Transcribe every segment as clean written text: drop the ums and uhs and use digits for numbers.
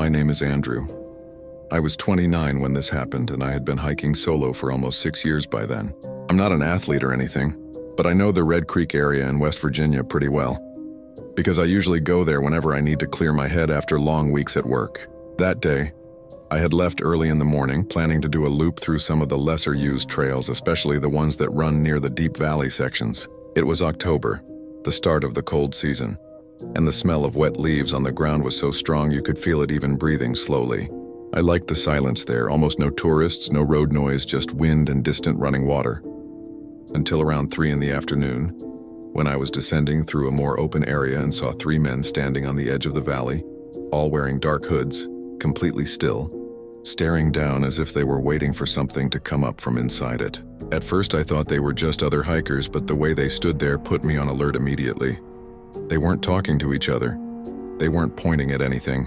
My name is Andrew. I was 29 when this happened, and I had been hiking solo for almost 6 years by then. I'm not an athlete or anything, but I know the Red Creek area in West Virginia pretty well, because I usually go there whenever I need to clear my head after long weeks at work. That day, I had left early in the morning, planning to do a loop through some of the lesser-used trails, especially the ones that run near the deep valley sections. It was October, the start of the cold season, and the smell of wet leaves on the ground was so strong you could feel it even breathing slowly. I liked the silence there, almost no tourists, no road noise, just wind and distant running water. Until around 3 in the afternoon, when I was descending through a more open area and saw 3 men standing on the edge of the valley, all wearing dark hoods, completely still, staring down as if they were waiting for something to come up from inside it. At first I thought they were just other hikers, but the way they stood there put me on alert immediately. They weren't talking to each other, they weren't pointing at anything,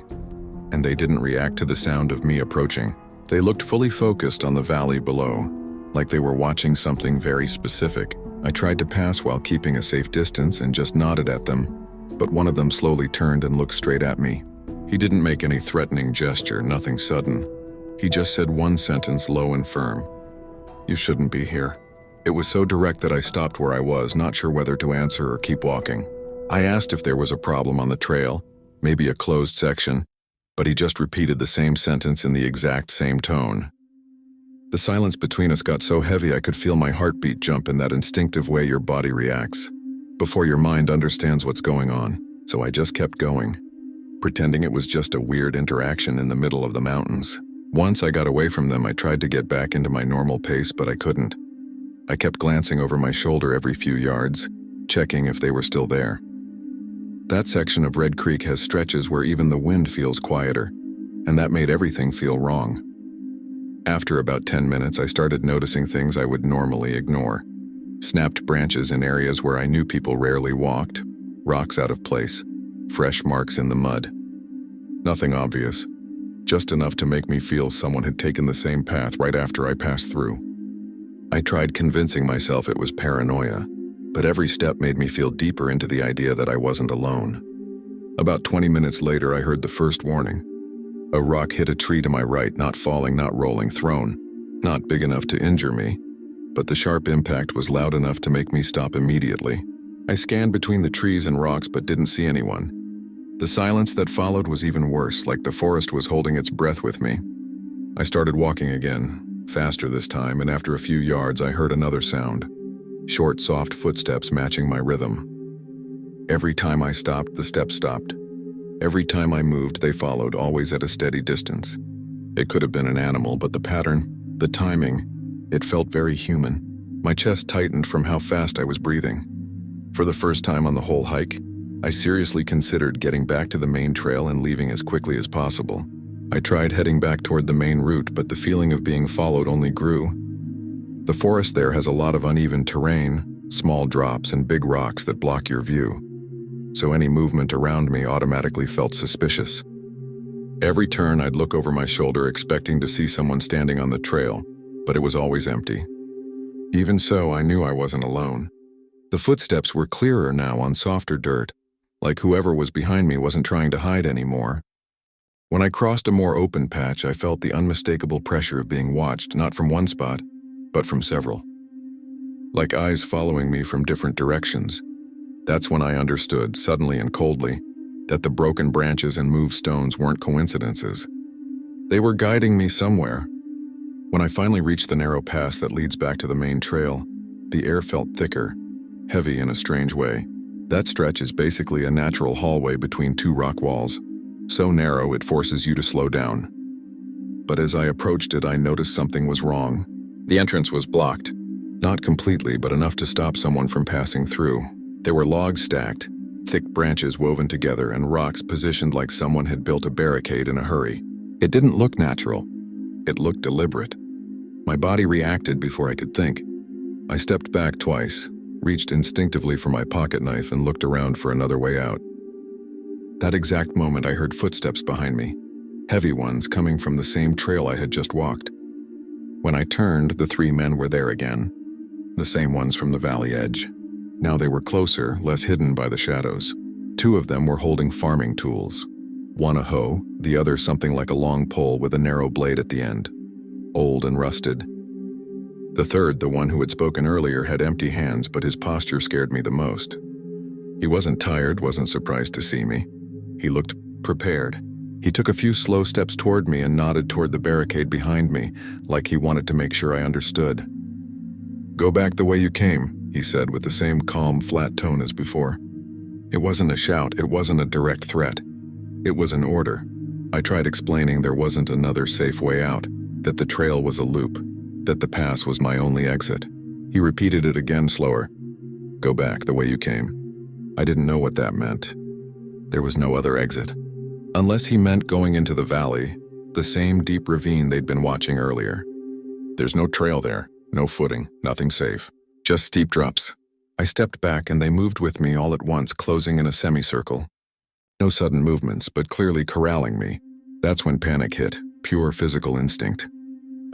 and they didn't react to the sound of me approaching. They looked fully focused on the valley below, like they were watching something very specific. I tried to pass while keeping a safe distance and just nodded at them, but one of them slowly turned and looked straight at me. He didn't make any threatening gesture, nothing sudden. He just said one sentence, low and firm. "You shouldn't be here." It was so direct that I stopped where I was, not sure whether to answer or keep walking. I asked if there was a problem on the trail, maybe a closed section, but he just repeated the same sentence in the exact same tone. The silence between us got so heavy I could feel my heartbeat jump in that instinctive way your body reacts before your mind understands what's going on. So I just kept going, pretending it was just a weird interaction in the middle of the mountains. Once I got away from them, I tried to get back into my normal pace, but I couldn't. I kept glancing over my shoulder every few yards, checking if they were still there. That section of Red Creek has stretches where even the wind feels quieter, and that made everything feel wrong. After about 10 minutes, I started noticing things I would normally ignore. Snapped branches in areas where I knew people rarely walked, rocks out of place, fresh marks in the mud. Nothing obvious, just enough to make me feel someone had taken the same path right after I passed through. I tried convincing myself it was paranoia, but every step made me feel deeper into the idea that I wasn't alone. About 20 minutes later, I heard the first warning. A rock hit a tree to my right, not falling, not rolling, thrown. Not big enough to injure me, but the sharp impact was loud enough to make me stop immediately. I scanned between the trees and rocks but didn't see anyone. The silence that followed was even worse, like the forest was holding its breath with me. I started walking again, faster this time, and after a few yards I heard another sound. Short, soft footsteps matching my rhythm. Every time I stopped, the steps stopped. Every time I moved, they followed, always at a steady distance. It could have been an animal, but the pattern, the timing, it felt very human. My chest tightened from how fast I was breathing. For the first time on the whole hike, I seriously considered getting back to the main trail and leaving as quickly as possible. I tried heading back toward the main route, but the feeling of being followed only grew. The forest there has a lot of uneven terrain, small drops, and big rocks that block your view, so any movement around me automatically felt suspicious. Every turn I'd look over my shoulder expecting to see someone standing on the trail, but it was always empty. Even so, I knew I wasn't alone. The footsteps were clearer now on softer dirt, like whoever was behind me wasn't trying to hide anymore. When I crossed a more open patch, I felt the unmistakable pressure of being watched, not from one spot, but from several. Like eyes following me from different directions. That's when I understood, suddenly and coldly, that the broken branches and moved stones weren't coincidences. They were guiding me somewhere. When I finally reached the narrow pass that leads back to the main trail, the air felt thicker, heavy in a strange way. That stretch is basically a natural hallway between 2 rock walls, so narrow it forces you to slow down. But as I approached it, I noticed something was wrong. The entrance was blocked. Not completely, but enough to stop someone from passing through. There were logs stacked, thick branches woven together, and rocks positioned like someone had built a barricade in a hurry. It didn't look natural. It looked deliberate. My body reacted before I could think. I stepped back twice, reached instinctively for my pocket knife, and looked around for another way out. That exact moment I heard footsteps behind me, heavy ones coming from the same trail I had just walked. When I turned, the 3 men were there again, the same ones from the valley edge. Now they were closer, less hidden by the shadows. 2 of them were holding farming tools. One a hoe, the other something like a long pole with a narrow blade at the end, old and rusted. The third, the one who had spoken earlier, had empty hands, but his posture scared me the most. He wasn't tired, wasn't surprised to see me. He looked prepared. He took a few slow steps toward me and nodded toward the barricade behind me, like he wanted to make sure I understood. "Go back the way you came," he said with the same calm, flat tone as before. It wasn't a shout, it wasn't a direct threat. It was an order. I tried explaining there wasn't another safe way out, that the trail was a loop, that the pass was my only exit. He repeated it again slower. "Go back the way you came." I didn't know what that meant. There was no other exit. Unless he meant going into the valley, the same deep ravine they'd been watching earlier. There's no trail there, no footing, nothing safe. Just steep drops. I stepped back and they moved with me all at once, closing in a semicircle. No sudden movements, but clearly corralling me. That's when panic hit, pure physical instinct.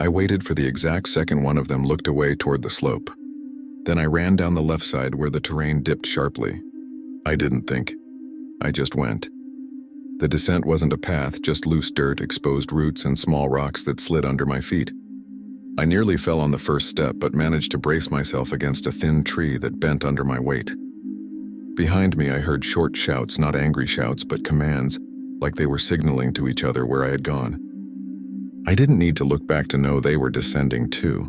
I waited for the exact second one of them looked away toward the slope. Then I ran down the left side where the terrain dipped sharply. I didn't think. I just went. The descent wasn't a path, just loose dirt, exposed roots, and small rocks that slid under my feet. I nearly fell on the first step, but managed to brace myself against a thin tree that bent under my weight. Behind me, I heard short shouts, not angry shouts, but commands, like they were signaling to each other where I had gone. I didn't need to look back to know they were descending too.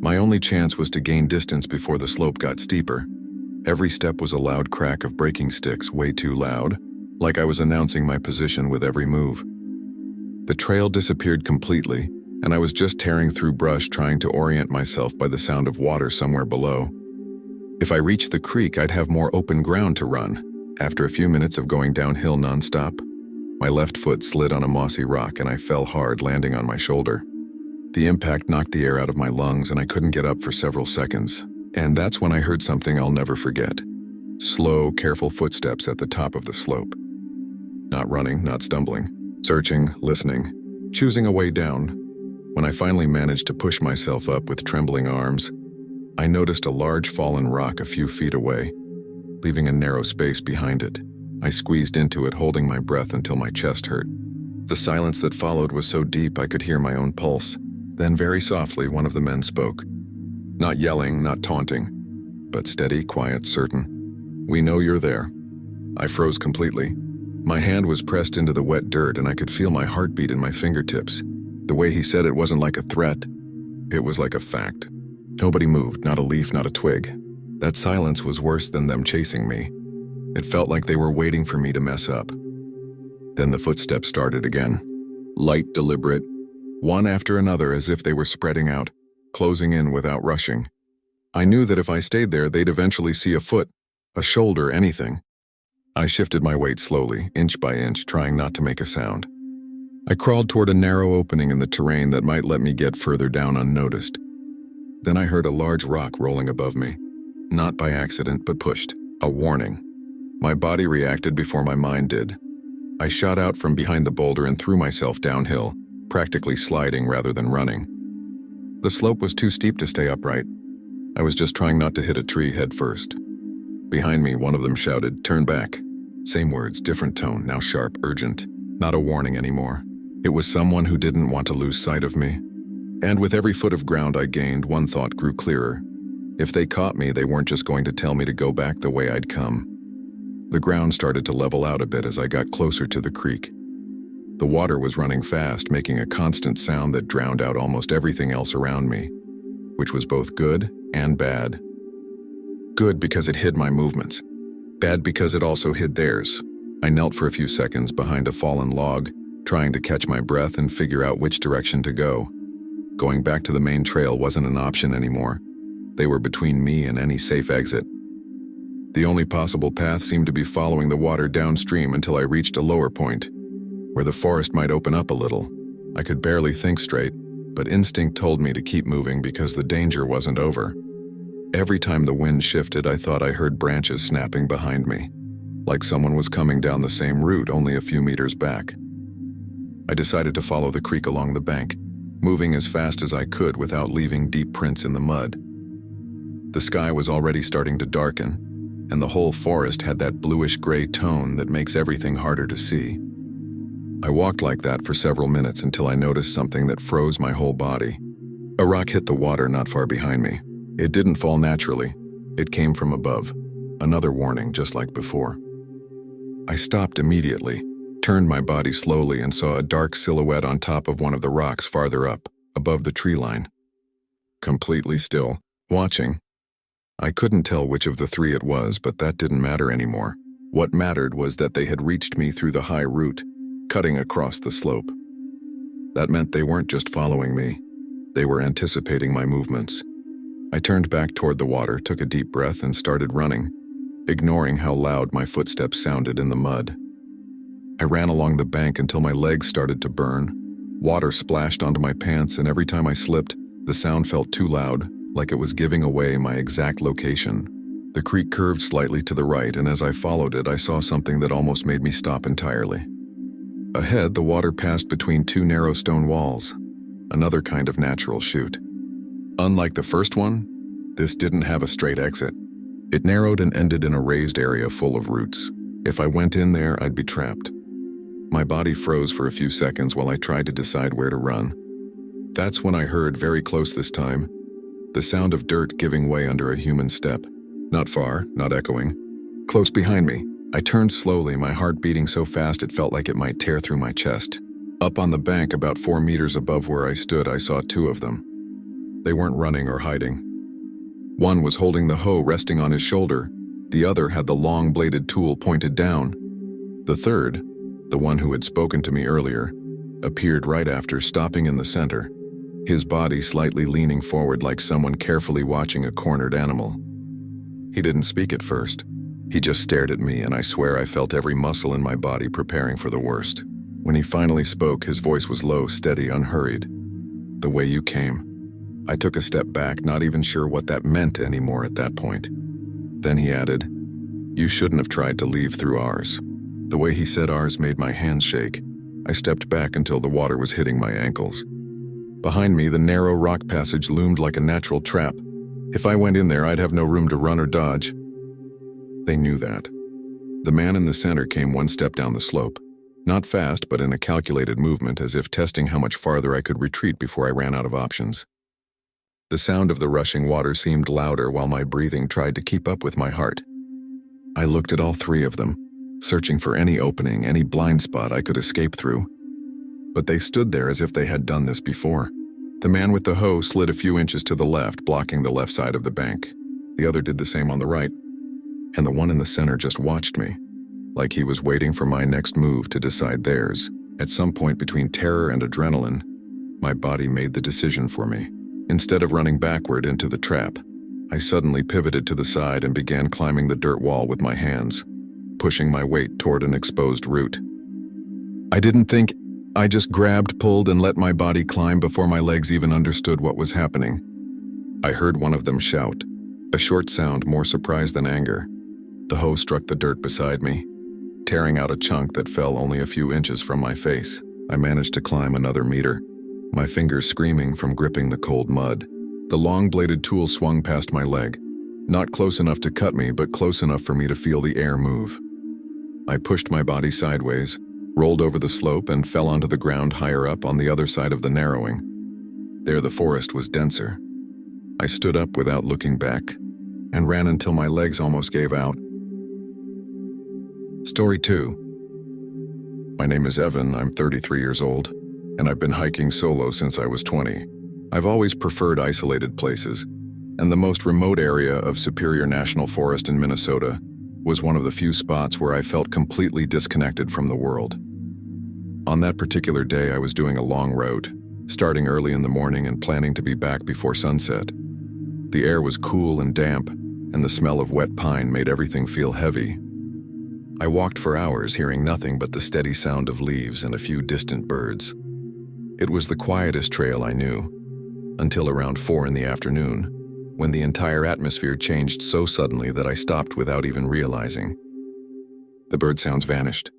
My only chance was to gain distance before the slope got steeper. Every step was a loud crack of breaking sticks, way too loud, like I was announcing my position with every move. The trail disappeared completely, and I was just tearing through brush trying to orient myself by the sound of water somewhere below. If I reached the creek, I'd have more open ground to run. After a few minutes of going downhill nonstop, my left foot slid on a mossy rock and I fell hard, landing on my shoulder. The impact knocked the air out of my lungs and I couldn't get up for several seconds. And that's when I heard something I'll never forget. Slow, careful footsteps at the top of the slope. Not running, not stumbling. Searching, listening, choosing a way down. When I finally managed to push myself up with trembling arms, I noticed a large fallen rock a few feet away, leaving a narrow space behind it. I squeezed into it, holding my breath until my chest hurt. The silence that followed was so deep I could hear my own pulse. Then very softly, one of the men spoke. Not yelling, not taunting, but steady, quiet, certain. "We know you're there." I froze completely. My hand was pressed into the wet dirt and I could feel my heartbeat in my fingertips. The way he said it wasn't like a threat. It was like a fact. Nobody moved, not a leaf, not a twig. That silence was worse than them chasing me. It felt like they were waiting for me to mess up. Then the footsteps started again. Light, deliberate, one after another as if they were spreading out, closing in without rushing. I knew that if I stayed there, they'd eventually see a foot, a shoulder, anything. I shifted my weight slowly, inch by inch, trying not to make a sound. I crawled toward a narrow opening in the terrain that might let me get further down unnoticed. Then I heard a large rock rolling above me. Not by accident, but pushed. A warning. My body reacted before my mind did. I shot out from behind the boulder and threw myself downhill, practically sliding rather than running. The slope was too steep to stay upright. I was just trying not to hit a tree head first. Behind me, one of them shouted, "Turn back." Same words, different tone, now sharp, urgent. Not a warning anymore. It was someone who didn't want to lose sight of me. And with every foot of ground I gained, one thought grew clearer. If they caught me, they weren't just going to tell me to go back the way I'd come. The ground started to level out a bit as I got closer to the creek. The water was running fast, making a constant sound that drowned out almost everything else around me, which was both good and bad. Good because it hid my movements. Bad because it also hid theirs. I knelt for a few seconds behind a fallen log, trying to catch my breath and figure out which direction to go. Going back to the main trail wasn't an option anymore. They were between me and any safe exit. The only possible path seemed to be following the water downstream until I reached a lower point, where the forest might open up a little. I could barely think straight, but instinct told me to keep moving because the danger wasn't over. Every time the wind shifted, I thought I heard branches snapping behind me, like someone was coming down the same route only a few meters back. I decided to follow the creek along the bank, moving as fast as I could without leaving deep prints in the mud. The sky was already starting to darken, and the whole forest had that bluish-gray tone that makes everything harder to see. I walked like that for several minutes until I noticed something that froze my whole body. A rock hit the water not far behind me. It didn't fall naturally. It came from above. Another warning, just like before. I stopped immediately, turned my body slowly, and saw a dark silhouette on top of one of the rocks farther up, above the tree line. Completely still, watching. I couldn't tell which of the three it was, but that didn't matter anymore. What mattered was that they had reached me through the high root, cutting across the slope. That meant they weren't just following me. They were anticipating my movements. I turned back toward the water, took a deep breath, and started running, ignoring how loud my footsteps sounded in the mud. I ran along the bank until my legs started to burn. Water splashed onto my pants, and every time I slipped, the sound felt too loud, like it was giving away my exact location. The creek curved slightly to the right, and as I followed it, I saw something that almost made me stop entirely. Ahead, the water passed between two narrow stone walls, another kind of natural chute. Unlike the first one, this didn't have a straight exit. It narrowed and ended in a raised area full of roots. If I went in there, I'd be trapped. My body froze for a few seconds while I tried to decide where to run. That's when I heard, very close this time, the sound of dirt giving way under a human step. Not far, not echoing. Close behind me. I turned slowly, my heart beating so fast it felt like it might tear through my chest. Up on the bank, about 4 meters above where I stood, I saw two of them. They weren't running or hiding. One was holding the hoe resting on his shoulder. The other had the long-bladed tool pointed down. The third, the one who had spoken to me earlier, appeared right after, stopping in the center, his body slightly leaning forward like someone carefully watching a cornered animal. He didn't speak at first. He just stared at me, and I swear I felt every muscle in my body preparing for the worst. When he finally spoke, his voice was low, steady, unhurried. "The way you came." I took a step back, not even sure what that meant anymore at that point. Then he added, "You shouldn't have tried to leave through ours." The way he said ours made my hands shake. I stepped back until the water was hitting my ankles. Behind me, the narrow rock passage loomed like a natural trap. If I went in there, I'd have no room to run or dodge. They knew that. The man in the center came one step down the slope. Not fast, but in a calculated movement, as if testing how much farther I could retreat before I ran out of options. The sound of the rushing water seemed louder while my breathing tried to keep up with my heart. I looked at all three of them, searching for any opening, any blind spot I could escape through. But they stood there as if they had done this before. The man with the hoe slid a few inches to the left, blocking the left side of the bank. The other did the same on the right. And the one in the center just watched me, like he was waiting for my next move to decide theirs. At some point between terror and adrenaline, my body made the decision for me. Instead of running backward into the trap, I suddenly pivoted to the side and began climbing the dirt wall with my hands, pushing my weight toward an exposed root. I didn't think. I just grabbed, pulled, and let my body climb before my legs even understood what was happening. I heard one of them shout, a short sound more surprise than anger. The hoe struck the dirt beside me, tearing out a chunk that fell only a few inches from my face. I managed to climb another meter, my fingers screaming from gripping the cold mud. The long-bladed tool swung past my leg, not close enough to cut me, but close enough for me to feel the air move. I pushed my body sideways, rolled over the slope, and fell onto the ground higher up on the other side of the narrowing. There the forest was denser. I stood up without looking back and ran until my legs almost gave out. Story 2. My name is Evan, I'm 33 years old, and I've been hiking solo since I was 20. I've always preferred isolated places, and the most remote area of Superior National Forest in Minnesota was one of the few spots where I felt completely disconnected from the world. On that particular day, I was doing a long road, starting early in the morning and planning to be back before sunset. The air was cool and damp, and the smell of wet pine made everything feel heavy. I walked for hours, hearing nothing but the steady sound of leaves and a few distant birds. It was the quietest trail I knew, until around 4 in the afternoon, when the entire atmosphere changed so suddenly that I stopped without even realizing. The bird sounds vanished.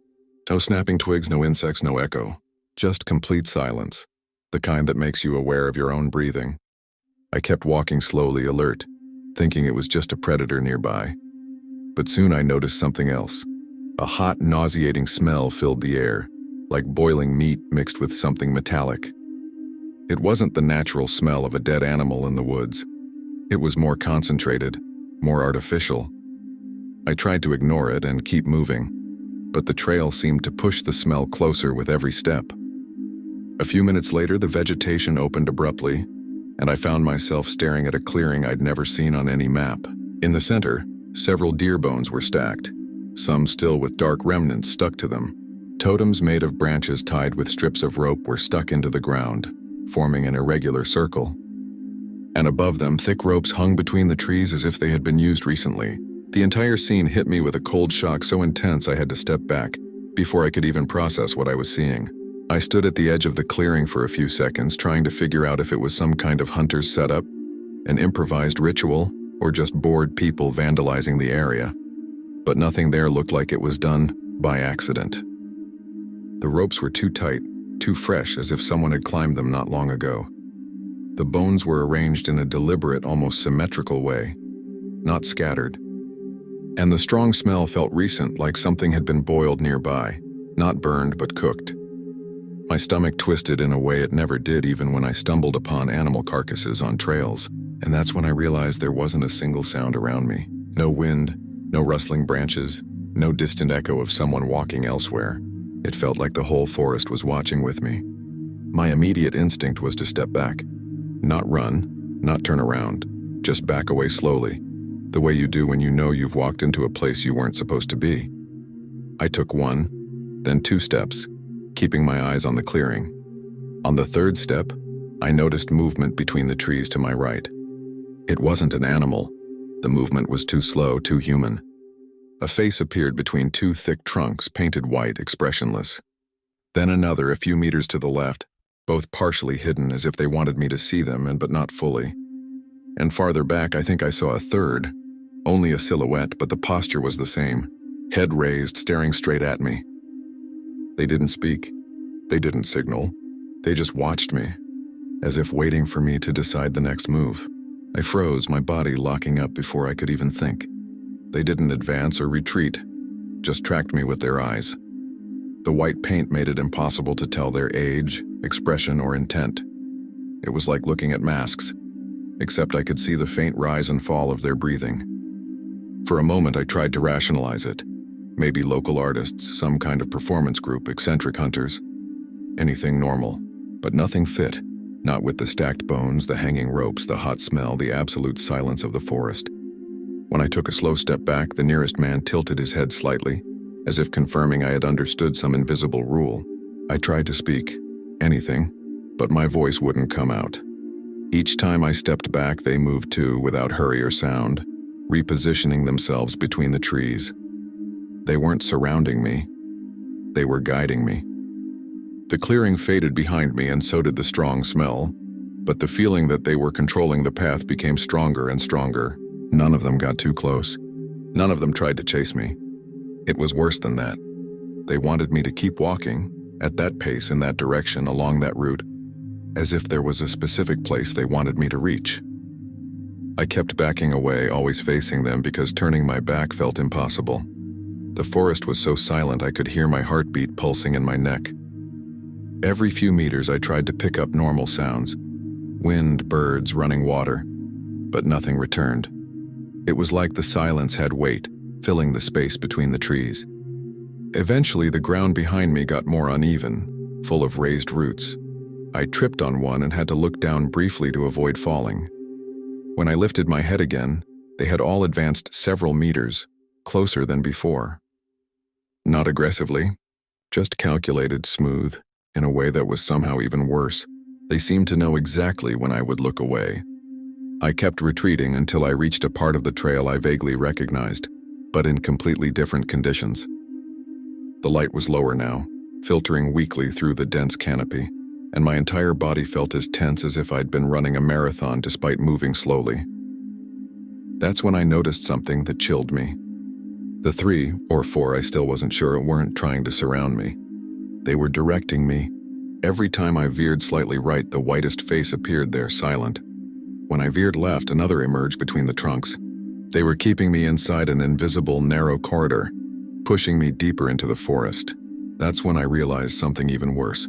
No snapping twigs, no insects, no echo. Just complete silence, the kind that makes you aware of your own breathing. I kept walking slowly, alert, thinking it was just a predator nearby. But soon I noticed something else. A hot, nauseating smell filled the air. like boiling meat mixed with something metallic. It wasn't the natural smell of a dead animal in the woods. It was more concentrated, more artificial. I tried to ignore it and keep moving, but the trail seemed to push the smell closer with every step. A few minutes later, the vegetation opened abruptly, and I found myself staring at a clearing I'd never seen on any map. In the center, several deer bones were stacked, some still with dark remnants stuck to them. Totems made of branches tied with strips of rope were stuck into the ground, forming an irregular circle. And above them, thick ropes hung between the trees as if they had been used recently. The entire scene hit me with a cold shock so intense I had to step back before I could even process what I was seeing. I stood at the edge of the clearing for a few seconds, trying to figure out if it was some kind of hunter's setup, an improvised ritual, or just bored people vandalizing the area. But nothing there looked like it was done by accident. The ropes were too tight, too fresh, as if someone had climbed them not long ago. The bones were arranged in a deliberate, almost symmetrical way, not scattered. And the strong smell felt recent, like something had been boiled nearby, not burned but cooked. My stomach twisted in a way it never did even when I stumbled upon animal carcasses on trails, and that's when I realized there wasn't a single sound around me. No wind, no rustling branches, no distant echo of someone walking elsewhere. It felt like the whole forest was watching with me. My immediate instinct was to step back. Not run, not turn around, just back away slowly, the way you do when you know you've walked into a place you weren't supposed to be. I took one, then 2 steps, keeping my eyes on the clearing. On the 3rd step, I noticed movement between the trees to my right. It wasn't an animal. The movement was too slow, too human. A face appeared between 2 thick trunks, painted white, expressionless. Then another a few meters to the left, both partially hidden as if they wanted me to see them but not fully. And farther back, I think I saw a 3rd, only a silhouette, but the posture was the same, head raised, staring straight at me. They didn't speak. They didn't signal. They just watched me, as if waiting for me to decide the next move. I froze, my body locking up before I could even think. They didn't advance or retreat, just tracked me with their eyes. The white paint made it impossible to tell their age, expression, or intent. It was like looking at masks, except I could see the faint rise and fall of their breathing. For a moment, I tried to rationalize it. Maybe local artists, some kind of performance group, eccentric hunters. Anything normal, but nothing fit. Not with the stacked bones, the hanging ropes, the hot smell, the absolute silence of the forest. When I took a slow step back, the nearest man tilted his head slightly, as if confirming I had understood some invisible rule. I tried to speak, anything, but my voice wouldn't come out. Each time I stepped back, they moved too, without hurry or sound, repositioning themselves between the trees. They weren't surrounding me. They were guiding me. The clearing faded behind me, and so did the strong smell, but the feeling that they were controlling the path became stronger and stronger. None of them got too close. None of them tried to chase me. It was worse than that. They wanted me to keep walking, at that pace, in that direction, along that route, as if there was a specific place they wanted me to reach. I kept backing away, always facing them, because turning my back felt impossible. The forest was so silent I could hear my heartbeat pulsing in my neck. Every few meters I tried to pick up normal sounds, wind, birds, running water, but nothing returned. It was like the silence had weight, filling the space between the trees. Eventually, the ground behind me got more uneven, full of raised roots. I tripped on one and had to look down briefly to avoid falling. When I lifted my head again, they had all advanced several meters, closer than before. Not aggressively, just calculated, smooth, in a way that was somehow even worse. They seemed to know exactly when I would look away. I kept retreating until I reached a part of the trail I vaguely recognized, but in completely different conditions. The light was lower now, filtering weakly through the dense canopy, and my entire body felt as tense as if I'd been running a marathon despite moving slowly. That's when I noticed something that chilled me. The 3 or 4, I still wasn't sure, weren't trying to surround me. They were directing me. Every time I veered slightly right, the whitest face appeared there, silent. When I veered left, another emerged between the trunks. They were keeping me inside an invisible, narrow corridor, pushing me deeper into the forest. That's when I realized something even worse.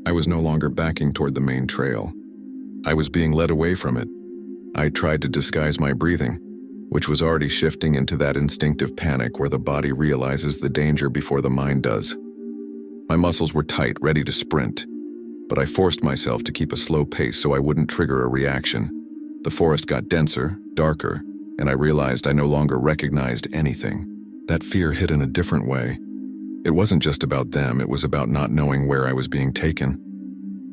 I was no longer backing toward the main trail. I was being led away from it. I tried to disguise my breathing, which was already shifting into that instinctive panic where the body realizes the danger before the mind does. My muscles were tight, ready to sprint, but I forced myself to keep a slow pace so I wouldn't trigger a reaction. The forest got denser, darker, and I realized I no longer recognized anything. That fear hit in a different way. It wasn't just about them, it was about not knowing where I was being taken.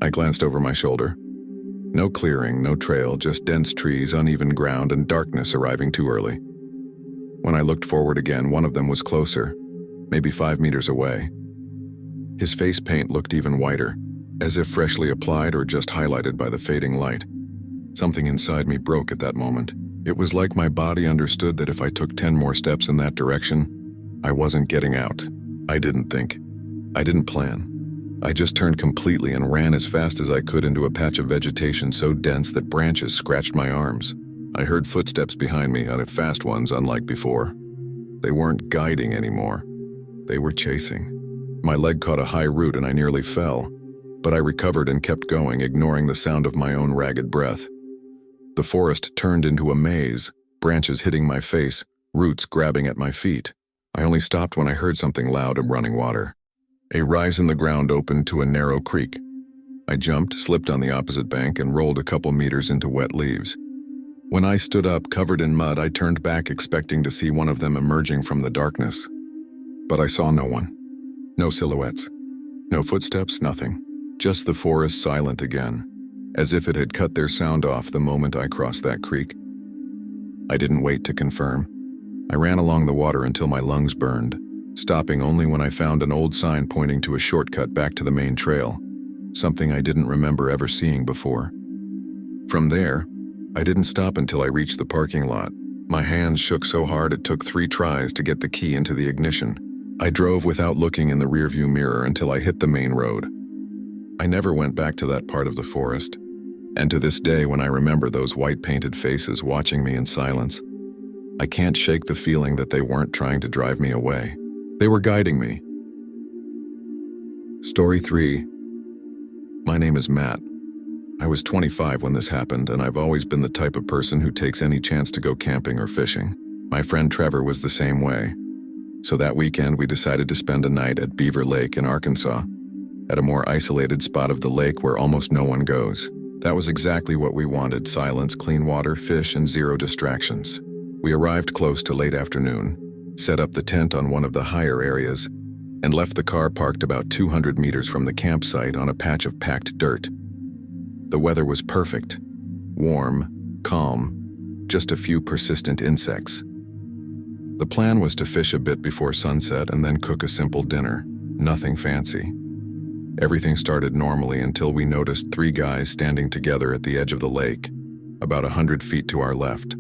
I glanced over my shoulder. No clearing, no trail, just dense trees, uneven ground, and darkness arriving too early. When I looked forward again, one of them was closer, maybe 5 meters away. His face paint looked even whiter, as if freshly applied or just highlighted by the fading light. Something inside me broke at that moment. It was like my body understood that if I took 10 more steps in that direction, I wasn't getting out. I didn't think. I didn't plan. I just turned completely and ran as fast as I could into a patch of vegetation so dense that branches scratched my arms. I heard footsteps behind me, fast ones unlike before. They weren't guiding anymore. They were chasing. My leg caught a high root and I nearly fell, but I recovered and kept going, ignoring the sound of my own ragged breath. The forest turned into a maze, branches hitting my face, roots grabbing at my feet. I only stopped when I heard something loud and running water. A rise in the ground opened to a narrow creek. I jumped, slipped on the opposite bank, and rolled a couple meters into wet leaves. When I stood up, covered in mud, I turned back expecting to see one of them emerging from the darkness. But I saw no one. No silhouettes. No footsteps, nothing. Just the forest silent again, as if it had cut their sound off the moment I crossed that creek. I didn't wait to confirm. I ran along the water until my lungs burned, stopping only when I found an old sign pointing to a shortcut back to the main trail, something I didn't remember ever seeing before. From there, I didn't stop until I reached the parking lot. My hands shook so hard it took 3 tries to get the key into the ignition. I drove without looking in the rearview mirror until I hit the main road. I never went back to that part of the forest, and to this day when I remember those white-painted faces watching me in silence, I can't shake the feeling that they weren't trying to drive me away. They were guiding me. Story 3. My name is Matt. I was 25 when this happened, and I've always been the type of person who takes any chance to go camping or fishing. My friend Trevor was the same way. So that weekend we decided to spend a night at Beaver Lake in Arkansas, at a more isolated spot of the lake where almost no one goes. That was exactly what we wanted: silence, clean water, fish, and 0 distractions. We arrived close to late afternoon, set up the tent on one of the higher areas, and left the car parked about 200 meters from the campsite on a patch of packed dirt. The weather was perfect. Warm, calm, just a few persistent insects. The plan was to fish a bit before sunset and then cook a simple dinner, nothing fancy. Everything started normally until we noticed 3 guys standing together at the edge of the lake, about 100 feet to our left.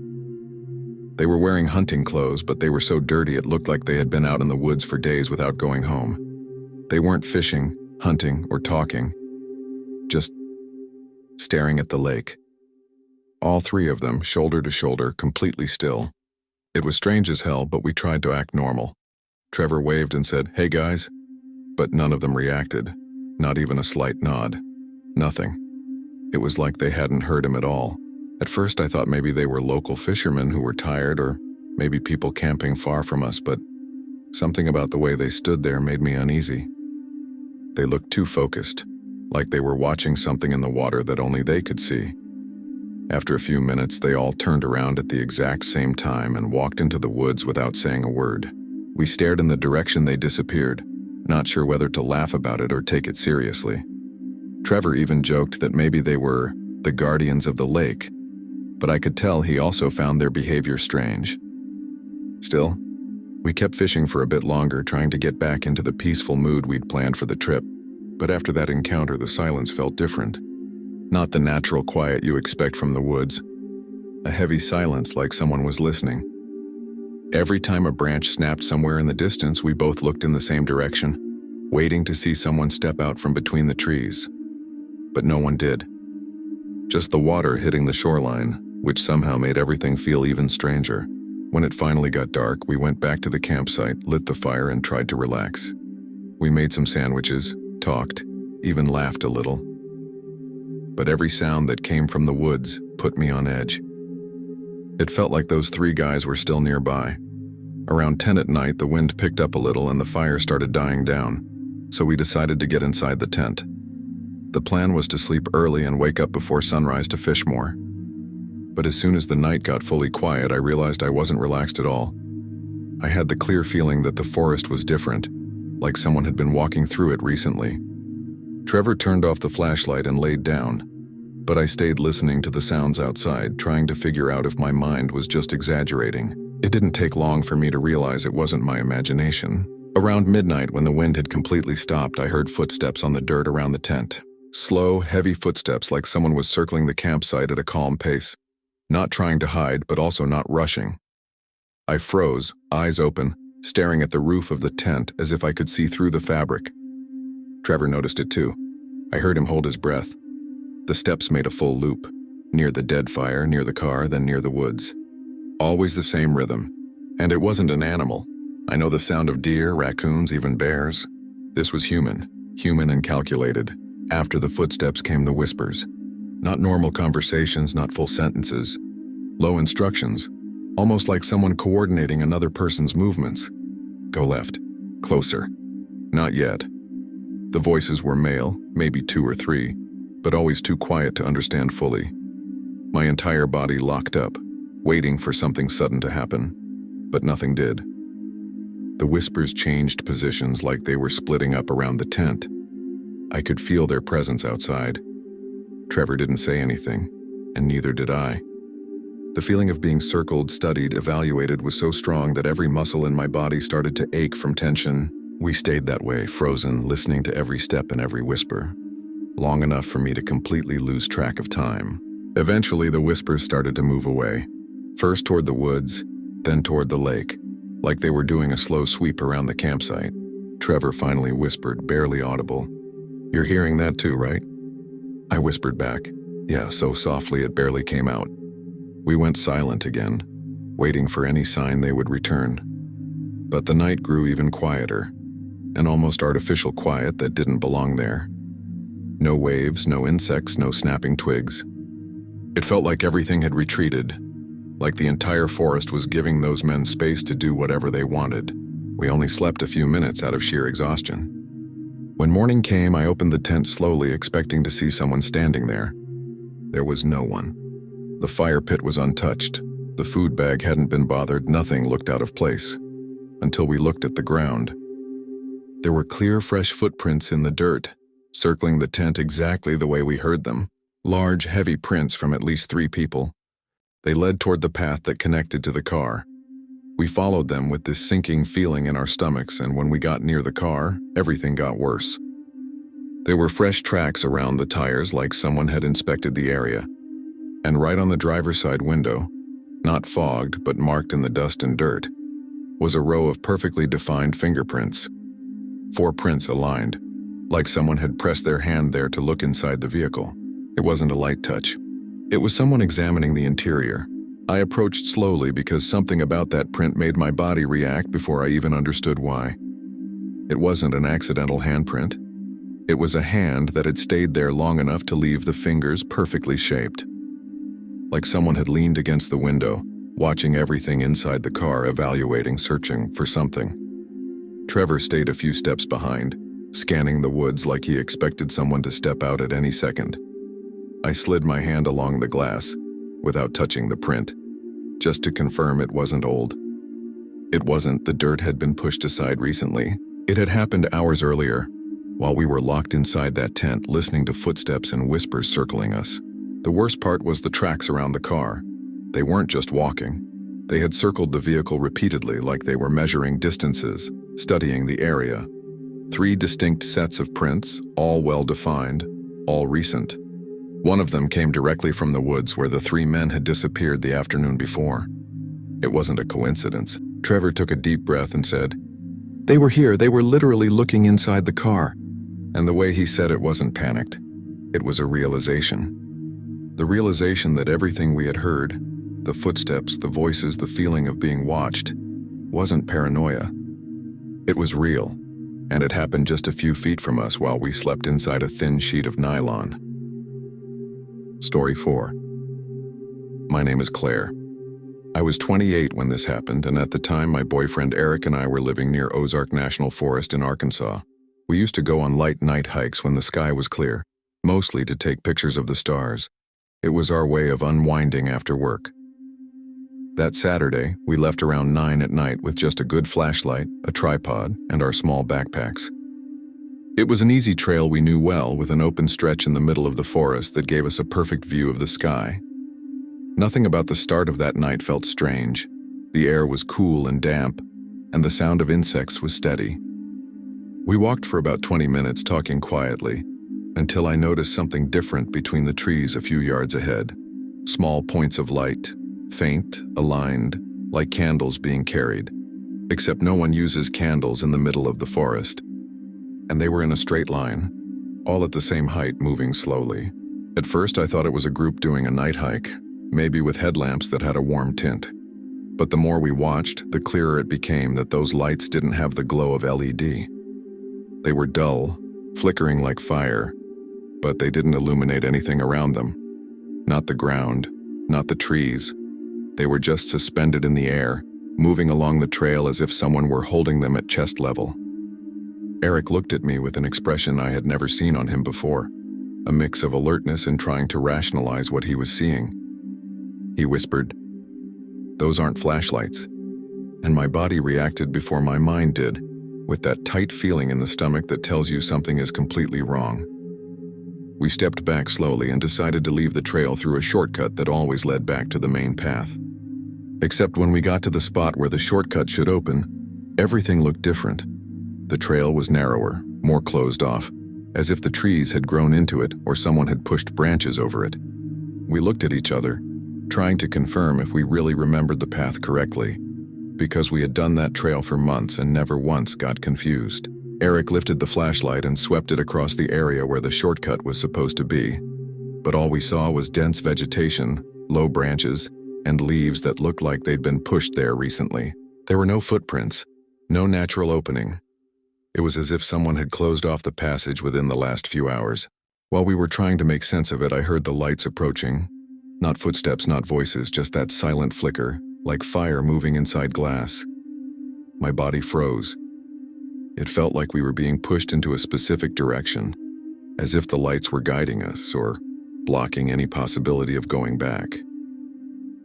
They were wearing hunting clothes, but they were so dirty it looked like they had been out in the woods for days without going home. They weren't fishing, hunting, or talking, just staring at the lake. All 3 of them, shoulder to shoulder, completely still. It was strange as hell, but we tried to act normal. Trevor waved and said, "Hey guys," but none of them reacted, not even a slight nod. Nothing. It was like they hadn't heard him at all. At first I thought maybe they were local fishermen who were tired, or maybe people camping far from us, but something about the way they stood there made me uneasy. They looked too focused, like they were watching something in the water that only they could see. After a few minutes, they all turned around at the exact same time and walked into the woods without saying a word. We stared in the direction they disappeared, not sure whether to laugh about it or take it seriously. Trevor even joked that maybe they were the guardians of the lake, but I could tell he also found their behavior strange. Still, we kept fishing for a bit longer, trying to get back into the peaceful mood we'd planned for the trip. But after that encounter, the silence felt different. Not the natural quiet you expect from the woods. A heavy silence, like someone was listening. Every time a branch snapped somewhere in the distance, we both looked in the same direction, waiting to see someone step out from between the trees. But no one did. Just the water hitting the shoreline, which somehow made everything feel even stranger. When it finally got dark, we went back to the campsite, lit the fire, and tried to relax. We made some sandwiches, talked, even laughed a little. But every sound that came from the woods put me on edge. It felt like those three guys were still nearby. Around 10 at night, the wind picked up a little and the fire started dying down, so we decided to get inside the tent. The plan was to sleep early and wake up before sunrise to fish more. But as soon as the night got fully quiet, I realized I wasn't relaxed at all. I had the clear feeling that the forest was different, like someone had been walking through it recently. Trevor turned off the flashlight and laid down, but I stayed listening to the sounds outside, trying to figure out if my mind was just exaggerating. It didn't take long for me to realize it wasn't my imagination. Around midnight, when the wind had completely stopped, I heard footsteps on the dirt around the tent. Slow, heavy footsteps, like someone was circling the campsite at a calm pace, not trying to hide, but also not rushing. I froze, eyes open, staring at the roof of the tent as if I could see through the fabric. Trevor noticed it too. I heard him hold his breath. The steps made a full loop, near the dead fire, near the car, then near the woods. Always the same rhythm. And it wasn't an animal. I know the sound of deer, raccoons, even bears. This was human and calculated. After the footsteps came the whispers. Not normal conversations, not full sentences. Low instructions, almost like someone coordinating another person's movements. Go left. Closer. Not yet. The voices were male, maybe 2 or 3, but always too quiet to understand fully. My entire body locked up, waiting for something sudden to happen, but nothing did. The whispers changed positions like they were splitting up around the tent. I could feel their presence outside. Trevor didn't say anything, and neither did I. The feeling of being circled, studied, evaluated was so strong that every muscle in my body started to ache from tension. We stayed that way, frozen, listening to every step and every whisper, long enough for me to completely lose track of time. Eventually, the whispers started to move away, first toward the woods, then toward the lake, like they were doing a slow sweep around the campsite. Trevor finally whispered, barely audible, "You're hearing that too, right?" I whispered back, "Yeah," so softly it barely came out. We went silent again, waiting for any sign they would return. But the night grew even quieter, an almost artificial quiet that didn't belong there. No waves, no insects, no snapping twigs. It felt like everything had retreated, like the entire forest was giving those men space to do whatever they wanted. We only slept a few minutes out of sheer exhaustion. When morning came, I opened the tent slowly, expecting to see someone standing there. There was no one. The fire pit was untouched. The food bag hadn't been bothered. Nothing looked out of place. Until we looked at the ground. There were clear, fresh footprints in the dirt, circling the tent exactly the way we heard them. Large, heavy prints from at least 3 people. They led toward the path that connected to the car. We followed them with this sinking feeling in our stomachs, and when we got near the car, everything got worse. There were fresh tracks around the tires, like someone had inspected the area. And right on the driver's side window, not fogged but marked in the dust and dirt, was a row of perfectly defined fingerprints. 4 prints aligned, like someone had pressed their hand there to look inside the vehicle. It wasn't a light touch. It was someone examining the interior. I approached slowly because something about that print made my body react before I even understood why. It wasn't an accidental handprint. It was a hand that had stayed there long enough to leave the fingers perfectly shaped. Like someone had leaned against the window, watching everything inside the car, evaluating, searching for something. Trevor stayed a few steps behind, scanning the woods like he expected someone to step out at any second. I slid my hand along the glass, without touching the print, just to confirm it wasn't old. It wasn't. The dirt had been pushed aside recently. It had happened hours earlier, while we were locked inside that tent, listening to footsteps and whispers circling us. The worst part was the tracks around the car. They weren't just walking. They had circled the vehicle repeatedly, like they were measuring distances, studying the area. 3 distinct sets of prints, all well-defined, all recent. One of them came directly from the woods where the 3 men had disappeared the afternoon before. It wasn't a coincidence. Trevor took a deep breath and said, "They were here. They were literally looking inside the car." And the way he said it wasn't panicked. It was a realization. The realization that everything we had heard, the footsteps, the voices, the feeling of being watched, wasn't paranoia. It was real. and it happened just a few feet from us while we slept inside a thin sheet of nylon. Story 4. My name is Claire. I was 28 when this happened, and at the time my boyfriend Eric and I were living near Ozark National Forest in Arkansas. We used to go on light night hikes when the sky was clear, mostly to take pictures of the stars. It was our way of unwinding after work. That Saturday, we left around 9 at night with just a good flashlight, a tripod, and our small backpacks. It was an easy trail we knew well, with an open stretch in the middle of the forest that gave us a perfect view of the sky. Nothing about the start of that night felt strange. The air was cool and damp, and the sound of insects was steady. We walked for about 20 minutes talking quietly, until I noticed something different between the trees a few yards ahead. Small points of light, faint, aligned, like candles being carried. Except no one uses candles in the middle of the forest. And they were in a straight line, all at the same height, moving slowly. At first I thought it was a group doing a night hike, maybe with headlamps that had a warm tint. But the more we watched, the clearer it became that those lights didn't have the glow of LED. They were dull, flickering like fire, but they didn't illuminate anything around them. Not the ground, not the trees. They were just suspended in the air, moving along the trail as if someone were holding them at chest level. Eric looked at me with an expression I had never seen on him before, a mix of alertness and trying to rationalize what he was seeing. He whispered, "Those aren't flashlights." And my body reacted before my mind did, with that tight feeling in the stomach that tells you something is completely wrong. We stepped back slowly and decided to leave the trail through a shortcut that always led back to the main path. Except when we got to the spot where the shortcut should open, everything looked different. The trail was narrower, more closed off, as if the trees had grown into it or someone had pushed branches over it. We looked at each other, trying to confirm if we really remembered the path correctly, because we had done that trail for months and never once got confused. Eric lifted the flashlight and swept it across the area where the shortcut was supposed to be. But all we saw was dense vegetation, low branches, and leaves that looked like they'd been pushed there recently. There were no footprints, no natural opening. It was as if someone had closed off the passage within the last few hours. While we were trying to make sense of it, I heard the lights approaching. Not footsteps, not voices, just that silent flicker, like fire moving inside glass. My body froze. It felt like we were being pushed into a specific direction, as if the lights were guiding us or blocking any possibility of going back.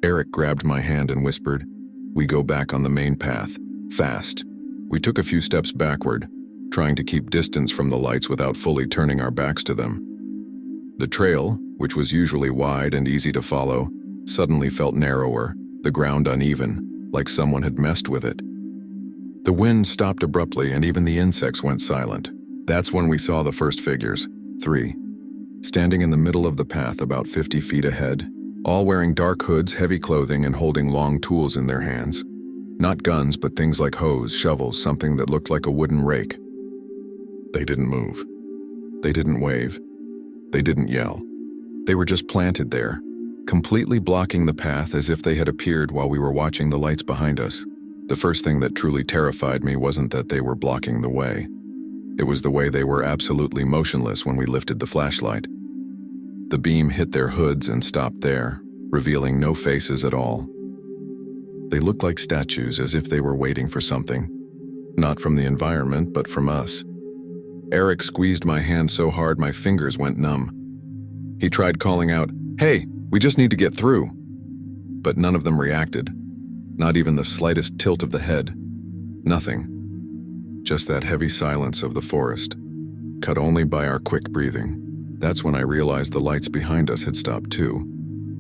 Eric grabbed my hand and whispered, "We go back on the main path, fast." We took a few steps backward, trying to keep distance from the lights without fully turning our backs to them. The trail, which was usually wide and easy to follow, suddenly felt narrower, the ground uneven, like someone had messed with it. The wind stopped abruptly and even the insects went silent. That's when we saw the first figures, 3, standing in the middle of the path about 50 feet ahead, all wearing dark hoods, heavy clothing, and holding long tools in their hands. Not guns, but things like hoes, shovels, something that looked like a wooden rake. They didn't move. They didn't wave. They didn't yell. They were just planted there, completely blocking the path as if they had appeared while we were watching the lights behind us. The first thing that truly terrified me wasn't that they were blocking the way. It was the way they were absolutely motionless when we lifted the flashlight. The beam hit their hoods and stopped there, revealing no faces at all. They looked like statues, as if they were waiting for something. Not from the environment, but from us. Eric squeezed my hand so hard my fingers went numb. He tried calling out, "Hey, we just need to get through." But none of them reacted. Not even the slightest tilt of the head. Nothing. Just that heavy silence of the forest, cut only by our quick breathing. That's when I realized the lights behind us had stopped too,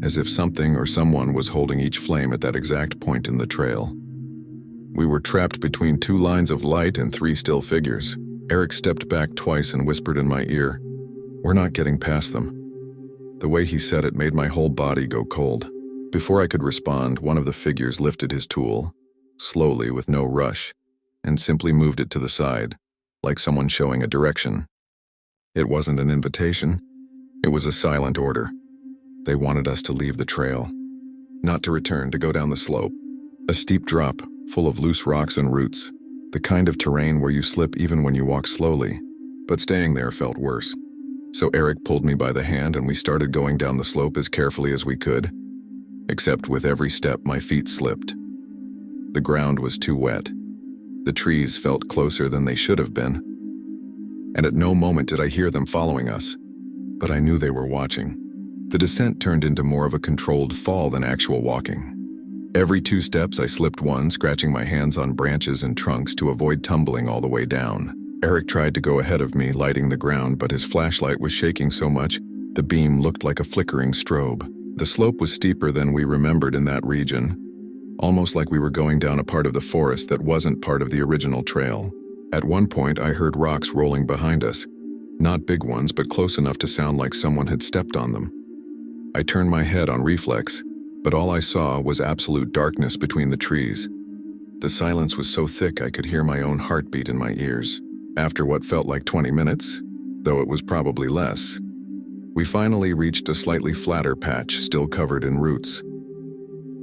as if something or someone was holding each flame at that exact point in the trail. We were trapped between 2 lines of light and 3 still figures. Eric stepped back twice and whispered in my ear, "We're not getting past them." The way he said it made my whole body go cold. Before I could respond, one of the figures lifted his tool, slowly with no rush, and simply moved it to the side, like someone showing a direction. It wasn't an invitation. It was a silent order. They wanted us to leave the trail, not to return, to go down the slope. A steep drop, full of loose rocks and roots. The kind of terrain where you slip even when you walk slowly, but staying there felt worse. So Eric pulled me by the hand and we started going down the slope as carefully as we could, except with every step my feet slipped. The ground was too wet. The trees felt closer than they should have been. And at no moment did I hear them following us, but I knew they were watching. The descent turned into more of a controlled fall than actual walking. Every 2 steps I slipped one, scratching my hands on branches and trunks to avoid tumbling all the way down. Eric tried to go ahead of me, lighting the ground, but his flashlight was shaking so much, the beam looked like a flickering strobe. The slope was steeper than we remembered in that region, almost like we were going down a part of the forest that wasn't part of the original trail. At one point, I heard rocks rolling behind us. Not big ones, but close enough to sound like someone had stepped on them. I turned my head on reflex, but all I saw was absolute darkness between the trees. The silence was so thick I could hear my own heartbeat in my ears. After what felt like 20 minutes, though it was probably less, we finally reached a slightly flatter patch still covered in roots.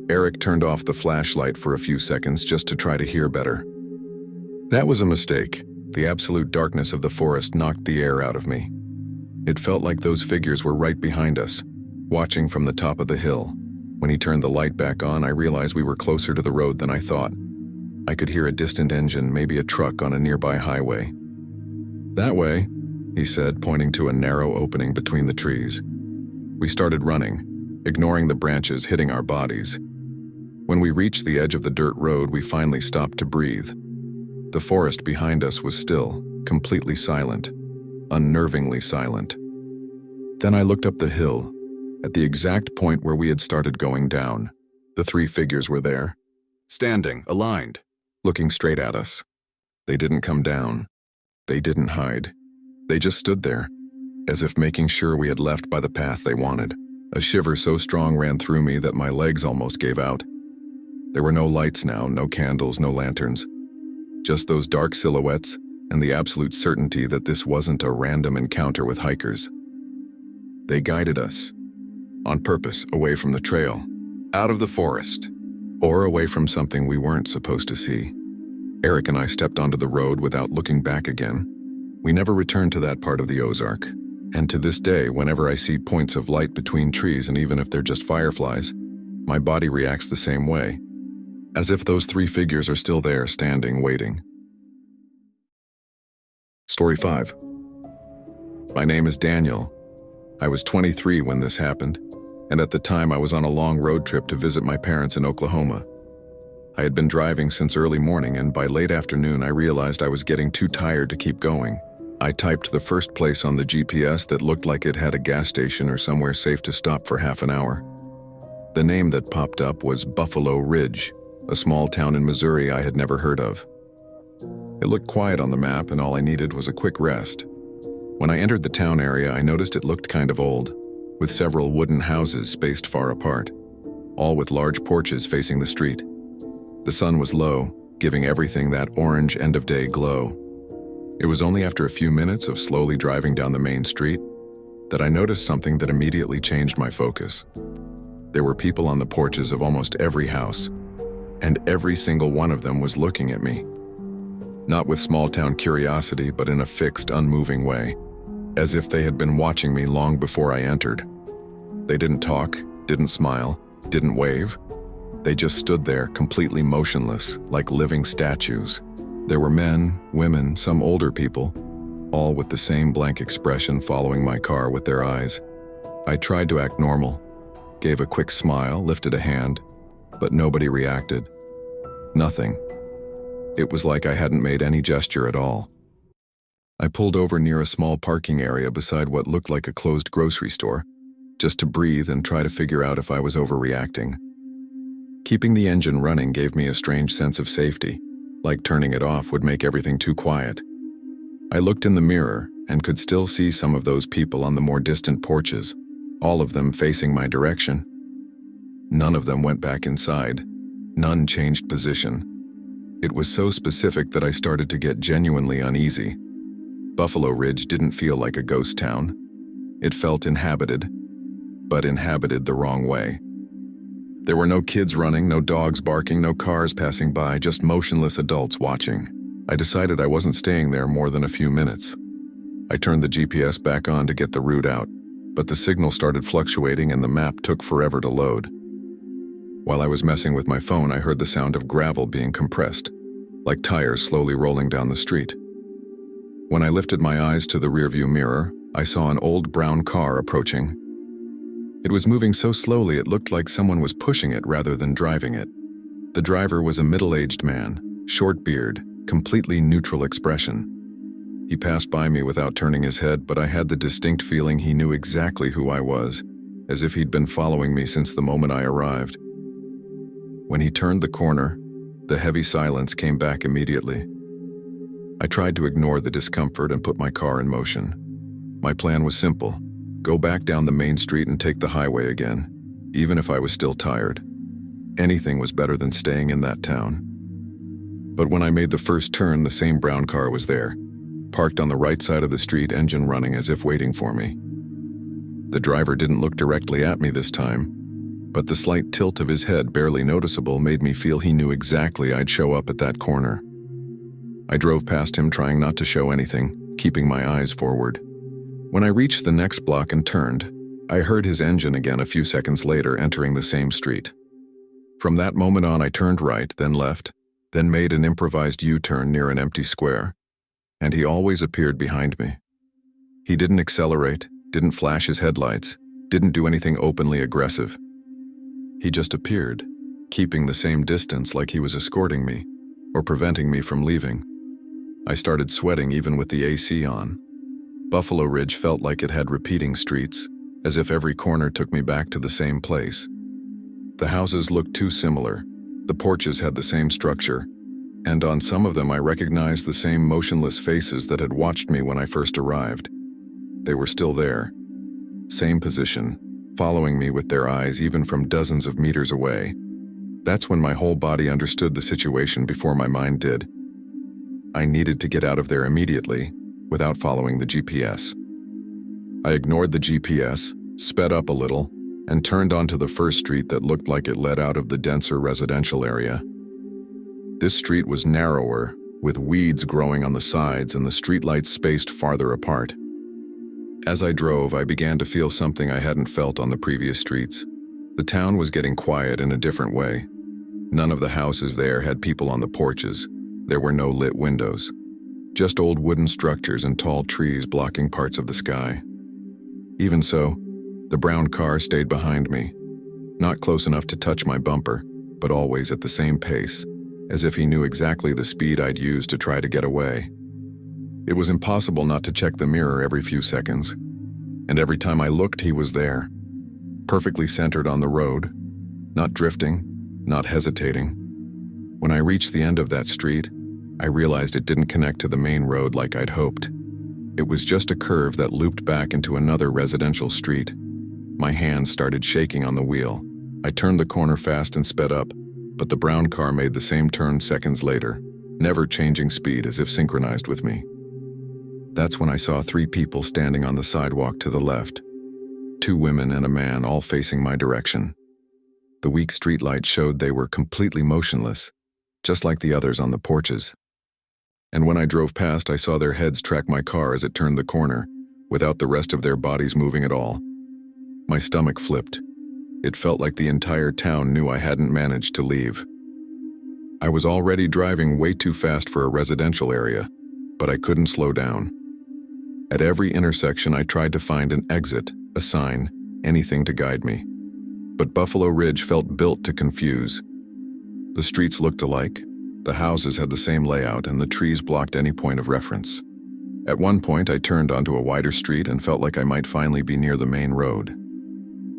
Eric turned off the flashlight for a few seconds just to try to hear better. That was a mistake. The absolute darkness of the forest knocked the air out of me. It felt like those figures were right behind us, watching from the top of the hill. When he turned the light back on, I realized we were closer to the road than I thought. I could hear a distant engine, maybe a truck on a nearby highway. "That way," he said, pointing to a narrow opening between the trees. We started running, ignoring the branches hitting our bodies. When we reached the edge of the dirt road, we finally stopped to breathe. The forest behind us was still, completely silent, unnervingly silent. Then I looked up the hill, at the exact point where we had started going down. The 3 figures were there, standing, aligned, looking straight at us. They didn't come down. They didn't hide. They just stood there, as if making sure we had left by the path they wanted. A shiver so strong ran through me that my legs almost gave out. There were no lights now, no candles, no lanterns. Just those dark silhouettes and the absolute certainty that this wasn't a random encounter with hikers. They guided us, on purpose, away from the trail, out of the forest, or away from something we weren't supposed to see. Eric and I stepped onto the road without looking back again. We never returned to that part of the Ozark, and to this day, whenever I see points of light between trees, and even if they're just fireflies, my body reacts the same way, as if those 3 figures are still there, standing, waiting. Story 5. My name is Daniel. I was 23 when this happened, and at the time I was on a long road trip to visit my parents in Oklahoma. I had been driving since early morning, and by late afternoon I realized I was getting too tired to keep going. I typed the first place on the GPS that looked like it had a gas station or somewhere safe to stop for half an hour. The name that popped up was Buffalo Ridge, a small town in Missouri I had never heard of. It looked quiet on the map, and all I needed was a quick rest. When I entered the town area, I noticed it looked kind of old, with several wooden houses spaced far apart, all with large porches facing the street. The sun was low, giving everything that orange end-of-day glow. It was only after a few minutes of slowly driving down the main street that I noticed something that immediately changed my focus. There were people on the porches of almost every house, and every single one of them was looking at me. Not with small-town curiosity, but in a fixed, unmoving way, as if they had been watching me long before I entered. They didn't talk, didn't smile, didn't wave. They just stood there, completely motionless, like living statues. There were men, women, some older people, all with the same blank expression following my car with their eyes. I tried to act normal, gave a quick smile, lifted a hand, but nobody reacted. Nothing. It was like I hadn't made any gesture at all. I pulled over near a small parking area beside what looked like a closed grocery store, just to breathe and try to figure out if I was overreacting. Keeping the engine running gave me a strange sense of safety, like turning it off would make everything too quiet. I looked in the mirror and could still see some of those people on the more distant porches, all of them facing my direction. None of them went back inside. None changed position. It was so specific that I started to get genuinely uneasy. Buffalo Ridge didn't feel like a ghost town. It felt inhabited, but inhabited the wrong way. There were no kids running, no dogs barking, no cars passing by, just motionless adults watching. I decided I wasn't staying there more than a few minutes. I turned the GPS back on to get the route out, but the signal started fluctuating and the map took forever to load. While I was messing with my phone, I heard the sound of gravel being compressed, like tires slowly rolling down the street. When I lifted my eyes to the rearview mirror, I saw an old brown car approaching. It was moving so slowly it looked like someone was pushing it rather than driving it. The driver was a middle-aged man, short beard, completely neutral expression. He passed by me without turning his head, but I had the distinct feeling he knew exactly who I was, as if he'd been following me since the moment I arrived. When he turned the corner, the heavy silence came back immediately. I tried to ignore the discomfort and put my car in motion. My plan was simple: go back down the main street and take the highway again, even if I was still tired. Anything was better than staying in that town. But when I made the first turn, the same brown car was there, parked on the right side of the street, engine running as if waiting for me. The driver didn't look directly at me this time, but the slight tilt of his head, barely noticeable, made me feel he knew exactly I'd show up at that corner. I drove past him, trying not to show anything, keeping my eyes forward. When I reached the next block and turned, I heard his engine again a few seconds later, entering the same street. From that moment on, I turned right, then left, then made an improvised U-turn near an empty square, and he always appeared behind me. He didn't accelerate, didn't flash his headlights, didn't do anything openly aggressive. He just appeared, keeping the same distance, like he was escorting me or preventing me from leaving. I started sweating even with the AC on. Buffalo Ridge felt like it had repeating streets, as if every corner took me back to the same place. The houses looked too similar, the porches had the same structure, and on some of them I recognized the same motionless faces that had watched me when I first arrived. They were still there, same position, following me with their eyes even from dozens of meters away. That's when my whole body understood the situation before my mind did. I needed to get out of there immediately, without following the GPS. I ignored the GPS, sped up a little, and turned onto the first street that looked like it led out of the denser residential area. This street was narrower, with weeds growing on the sides and the streetlights spaced farther apart. As I drove, I began to feel something I hadn't felt on the previous streets. The town was getting quiet in a different way. None of the houses there had people on the porches. There were no lit windows. Just old wooden structures and tall trees blocking parts of the sky. Even so, the brown car stayed behind me, not close enough to touch my bumper, but always at the same pace, as if he knew exactly the speed I'd use to try to get away. It was impossible not to check the mirror every few seconds, and every time I looked, he was there, perfectly centered on the road, not drifting, not hesitating. When I reached the end of that street, I realized it didn't connect to the main road like I'd hoped. It was just a curve that looped back into another residential street. My hands started shaking on the wheel. I turned the corner fast and sped up, but the brown car made the same turn seconds later, never changing speed, as if synchronized with me. That's when I saw 3 people standing on the sidewalk to the left. 2 women and a man, all facing my direction. The weak streetlight showed they were completely motionless, just like the others on the porches. And when I drove past, I saw their heads track my car as it turned the corner, without the rest of their bodies moving at all. My stomach flipped. It felt like the entire town knew I hadn't managed to leave. I was already driving way too fast for a residential area, but I couldn't slow down. At every intersection, I tried to find an exit, a sign, anything to guide me. But Buffalo Ridge felt built to confuse. The streets looked alike, the houses had the same layout, and the trees blocked any point of reference. At one point, I turned onto a wider street and felt like I might finally be near the main road.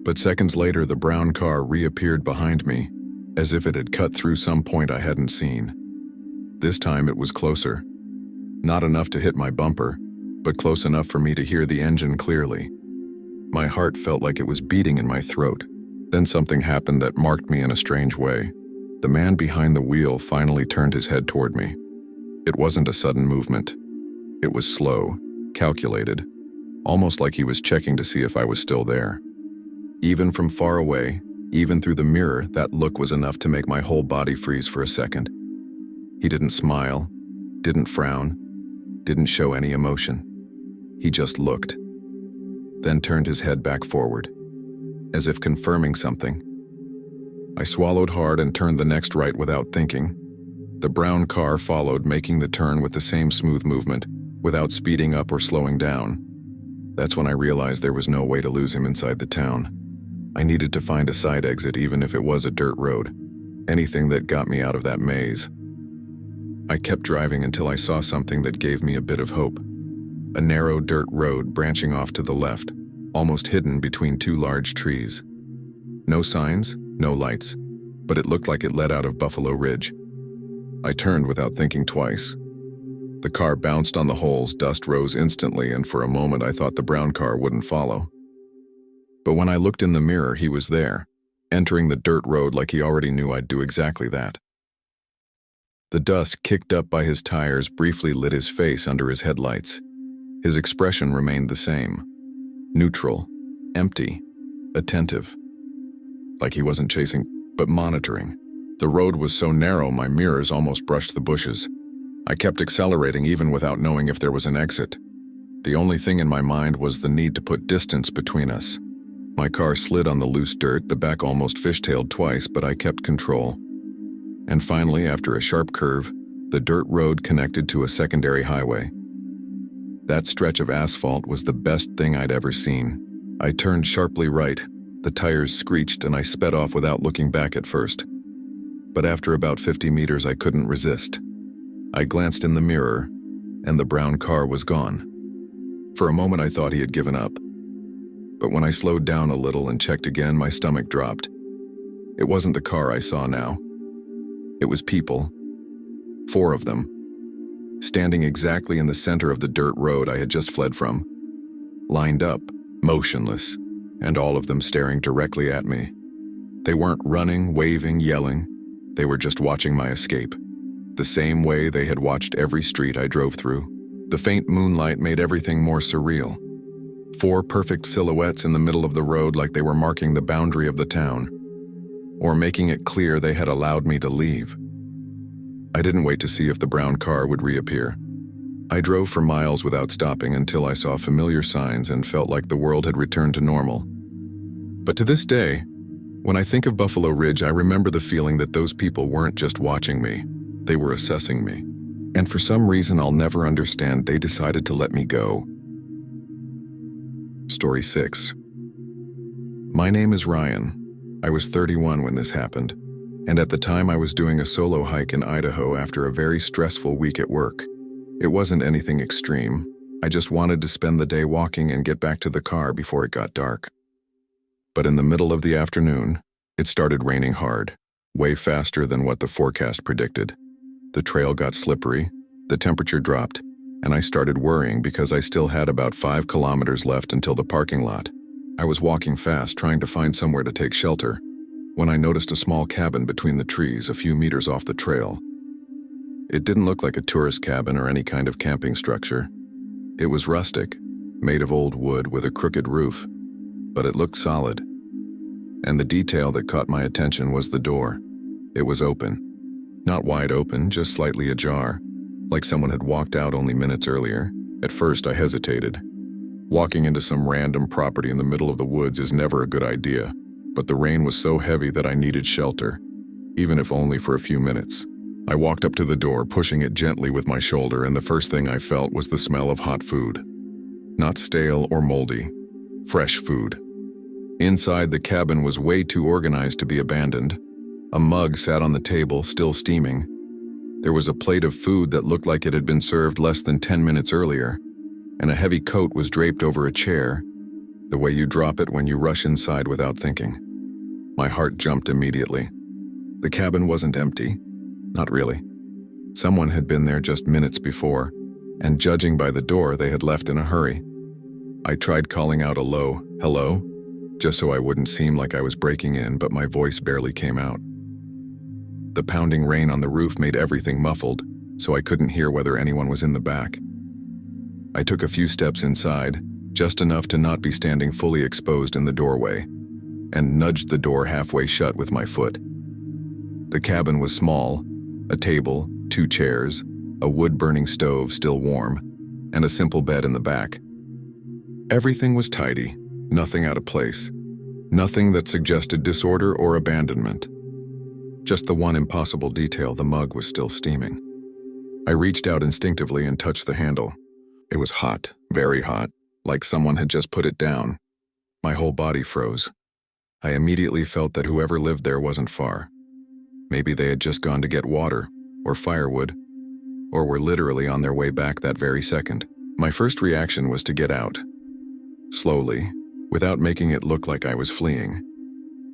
But seconds later, the brown car reappeared behind me, as if it had cut through some point I hadn't seen. This time it was closer. Not enough to hit my bumper, but close enough for me to hear the engine clearly. My heart felt like it was beating in my throat. Then something happened that marked me in a strange way. The man behind the wheel finally turned his head toward me. It wasn't a sudden movement. It was slow, calculated, almost like he was checking to see if I was still there. Even from far away, even through the mirror, that look was enough to make my whole body freeze for a second. He didn't smile, didn't frown, didn't show any emotion. He just looked, then turned his head back forward, as if confirming something. I swallowed hard and turned the next right without thinking. The brown car followed, making the turn with the same smooth movement, without speeding up or slowing down. That's when I realized there was no way to lose him inside the town. I needed to find a side exit, even if it was a dirt road. Anything that got me out of that maze. I kept driving until I saw something that gave me a bit of hope. A narrow dirt road branching off to the left, almost hidden between two large trees. No signs, no lights, but it looked like it led out of Buffalo Ridge. I turned without thinking twice. The car bounced on the holes, dust rose instantly, and for a moment I thought the brown car wouldn't follow. But when I looked in the mirror, he was there, entering the dirt road like he already knew I'd do exactly that. The dust kicked up by his tires briefly lit his face under his headlights. His expression remained the same. Neutral, empty, attentive. Like he wasn't chasing, but monitoring. The road was so narrow my mirrors almost brushed the bushes. I kept accelerating even without knowing if there was an exit. The only thing in my mind was the need to put distance between us. My car slid on the loose dirt, the back almost fishtailed twice, but I kept control. And finally, after a sharp curve, the dirt road connected to a secondary highway. That stretch of asphalt was the best thing I'd ever seen. I turned sharply right. The tires screeched and I sped off without looking back at first. But after about 50 meters, I couldn't resist. I glanced in the mirror, and the brown car was gone. For a moment, I thought he had given up. But when I slowed down a little and checked again, my stomach dropped. It wasn't the car I saw now. It was people. 4 of them. Standing exactly in the center of the dirt road I had just fled from. Lined up, motionless, and all of them staring directly at me. They weren't running, waving, yelling. They were just watching my escape. The same way they had watched every street I drove through. The faint moonlight made everything more surreal. 4 perfect silhouettes in the middle of the road, like they were marking the boundary of the town, or making it clear they had allowed me to leave. I didn't wait to see if the brown car would reappear. I drove for miles without stopping until I saw familiar signs and felt like the world had returned to normal. But to this day, when I think of Buffalo Ridge, I remember the feeling that those people weren't just watching me, they were assessing me. And for some reason I'll never understand, they decided to let me go. Story 6. My name is Ryan. I was 31 when this happened, and at the time I was doing a solo hike in Idaho after a very stressful week at work. It wasn't anything extreme. I just wanted to spend the day walking and get back to the car before it got dark. But in the middle of the afternoon, it started raining hard, way faster than what the forecast predicted. The trail got slippery, the temperature dropped, and I started worrying because I still had about 5 kilometers left until the parking lot. I was walking fast, trying to find somewhere to take shelter, when I noticed a small cabin between the trees a few meters off the trail. It didn't look like a tourist cabin or any kind of camping structure. It was rustic, made of old wood with a crooked roof, but it looked solid. And the detail that caught my attention was the door. It was open. Not wide open, just slightly ajar, like someone had walked out only minutes earlier. At first, I hesitated. Walking into some random property in the middle of the woods is never a good idea, but the rain was so heavy that I needed shelter, even if only for a few minutes. I walked up to the door, pushing it gently with my shoulder, and the first thing I felt was the smell of hot food. Not stale or moldy, fresh food. Inside, the cabin was way too organized to be abandoned. A mug sat on the table, still steaming. There was a plate of food that looked like it had been served less than 10 minutes earlier, and a heavy coat was draped over a chair, the way you drop it when you rush inside without thinking. My heart jumped immediately. The cabin wasn't empty. Not really. Someone had been there just minutes before, and judging by the door, they had left in a hurry. I tried calling out a low, "Hello?" just so I wouldn't seem like I was breaking in, but my voice barely came out. The pounding rain on the roof made everything muffled, so I couldn't hear whether anyone was in the back. I took a few steps inside, just enough to not be standing fully exposed in the doorway, and nudged the door halfway shut with my foot. The cabin was small, a table, 2 chairs, a wood-burning stove still warm, and a simple bed in the back. Everything was tidy, nothing out of place, nothing that suggested disorder or abandonment. Just the one impossible detail: the mug was still steaming. I reached out instinctively and touched the handle. It was hot, very hot, like someone had just put it down. My whole body froze. I immediately felt that whoever lived there wasn't far. Maybe they had just gone to get water, or firewood, or were literally on their way back that very second. My first reaction was to get out. Slowly, without making it look like I was fleeing.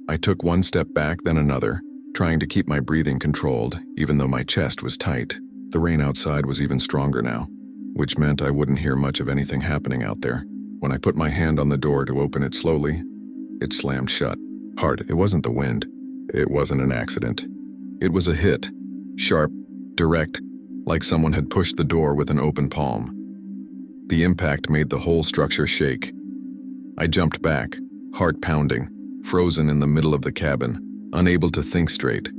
I took one step back, then another, trying to keep my breathing controlled, even though my chest was tight. The rain outside was even stronger now, which meant I wouldn't hear much of anything happening out there. When I put my hand on the door to open it slowly, it slammed shut. Hard. It wasn't the wind. It wasn't an accident. It was a hit. Sharp, direct, like someone had pushed the door with an open palm. The impact made the whole structure shake. I jumped back, heart pounding, frozen in the middle of the cabin, unable to think straight.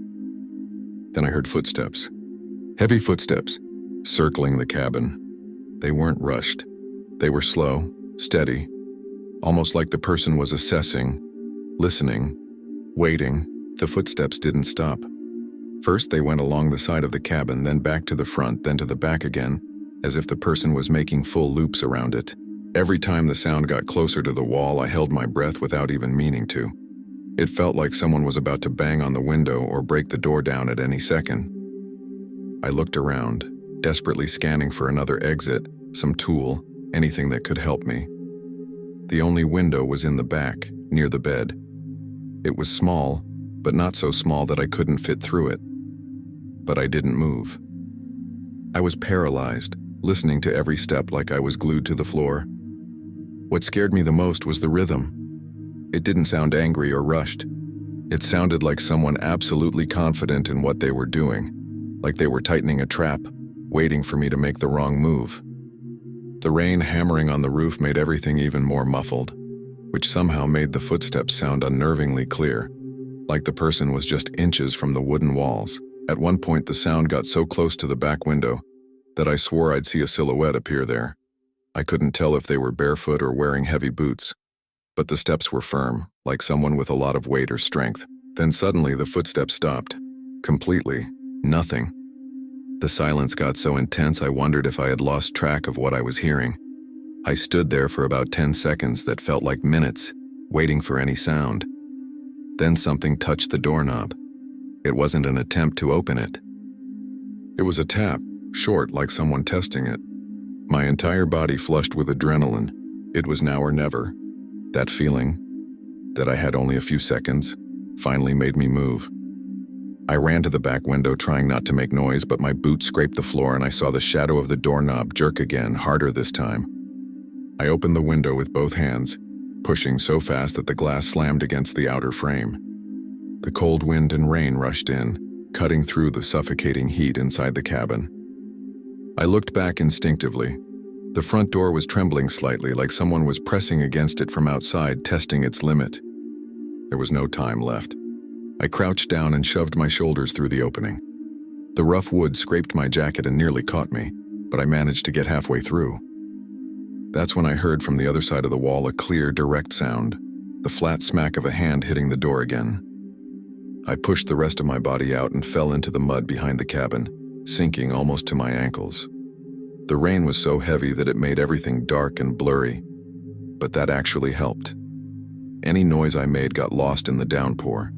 Then I heard footsteps. Heavy footsteps, circling the cabin. They weren't rushed. They were slow, steady, almost like the person was assessing, listening, waiting. The footsteps didn't stop. First they went along the side of the cabin, then back to the front, then to the back again, as if the person was making full loops around it. Every time the sound got closer to the wall, I held my breath without even meaning to. It felt like someone was about to bang on the window or break the door down at any second. I looked around, desperately scanning for another exit, some tool, anything that could help me. The only window was in the back, near the bed. It was small, but not so small that I couldn't fit through it. But I didn't move. I was paralyzed, listening to every step like I was glued to the floor. What scared me the most was the rhythm. It didn't sound angry or rushed. It sounded like someone absolutely confident in what they were doing, like they were tightening a trap, waiting for me to make the wrong move. The rain hammering on the roof made everything even more muffled, which somehow made the footsteps sound unnervingly clear, like the person was just inches from the wooden walls. At one point, the sound got so close to the back window that I swore I'd see a silhouette appear there. I couldn't tell if they were barefoot or wearing heavy boots, but the steps were firm, like someone with a lot of weight or strength. Then suddenly the footsteps stopped. Completely. Nothing. The silence got so intense I wondered if I had lost track of what I was hearing. I stood there for about 10 seconds that felt like minutes, waiting for any sound. Then something touched the doorknob. It wasn't an attempt to open it. It was a tap, short like someone testing it. My entire body flushed with adrenaline. It was now or never. That feeling, that I had only a few seconds, finally made me move. I ran to the back window, trying not to make noise, but my boot scraped the floor and I saw the shadow of the doorknob jerk again, harder this time. I opened the window with both hands, pushing so fast that the glass slammed against the outer frame. The cold wind and rain rushed in, cutting through the suffocating heat inside the cabin. I looked back instinctively. The front door was trembling slightly, like someone was pressing against it from outside, testing its limit. There was no time left. I crouched down and shoved my shoulders through the opening. The rough wood scraped my jacket and nearly caught me, but I managed to get halfway through. That's when I heard from the other side of the wall a clear, direct sound, the flat smack of a hand hitting the door again. I pushed the rest of my body out and fell into the mud behind the cabin, sinking almost to my ankles. The rain was so heavy that it made everything dark and blurry, but that actually helped. Any noise I made got lost in the downpour.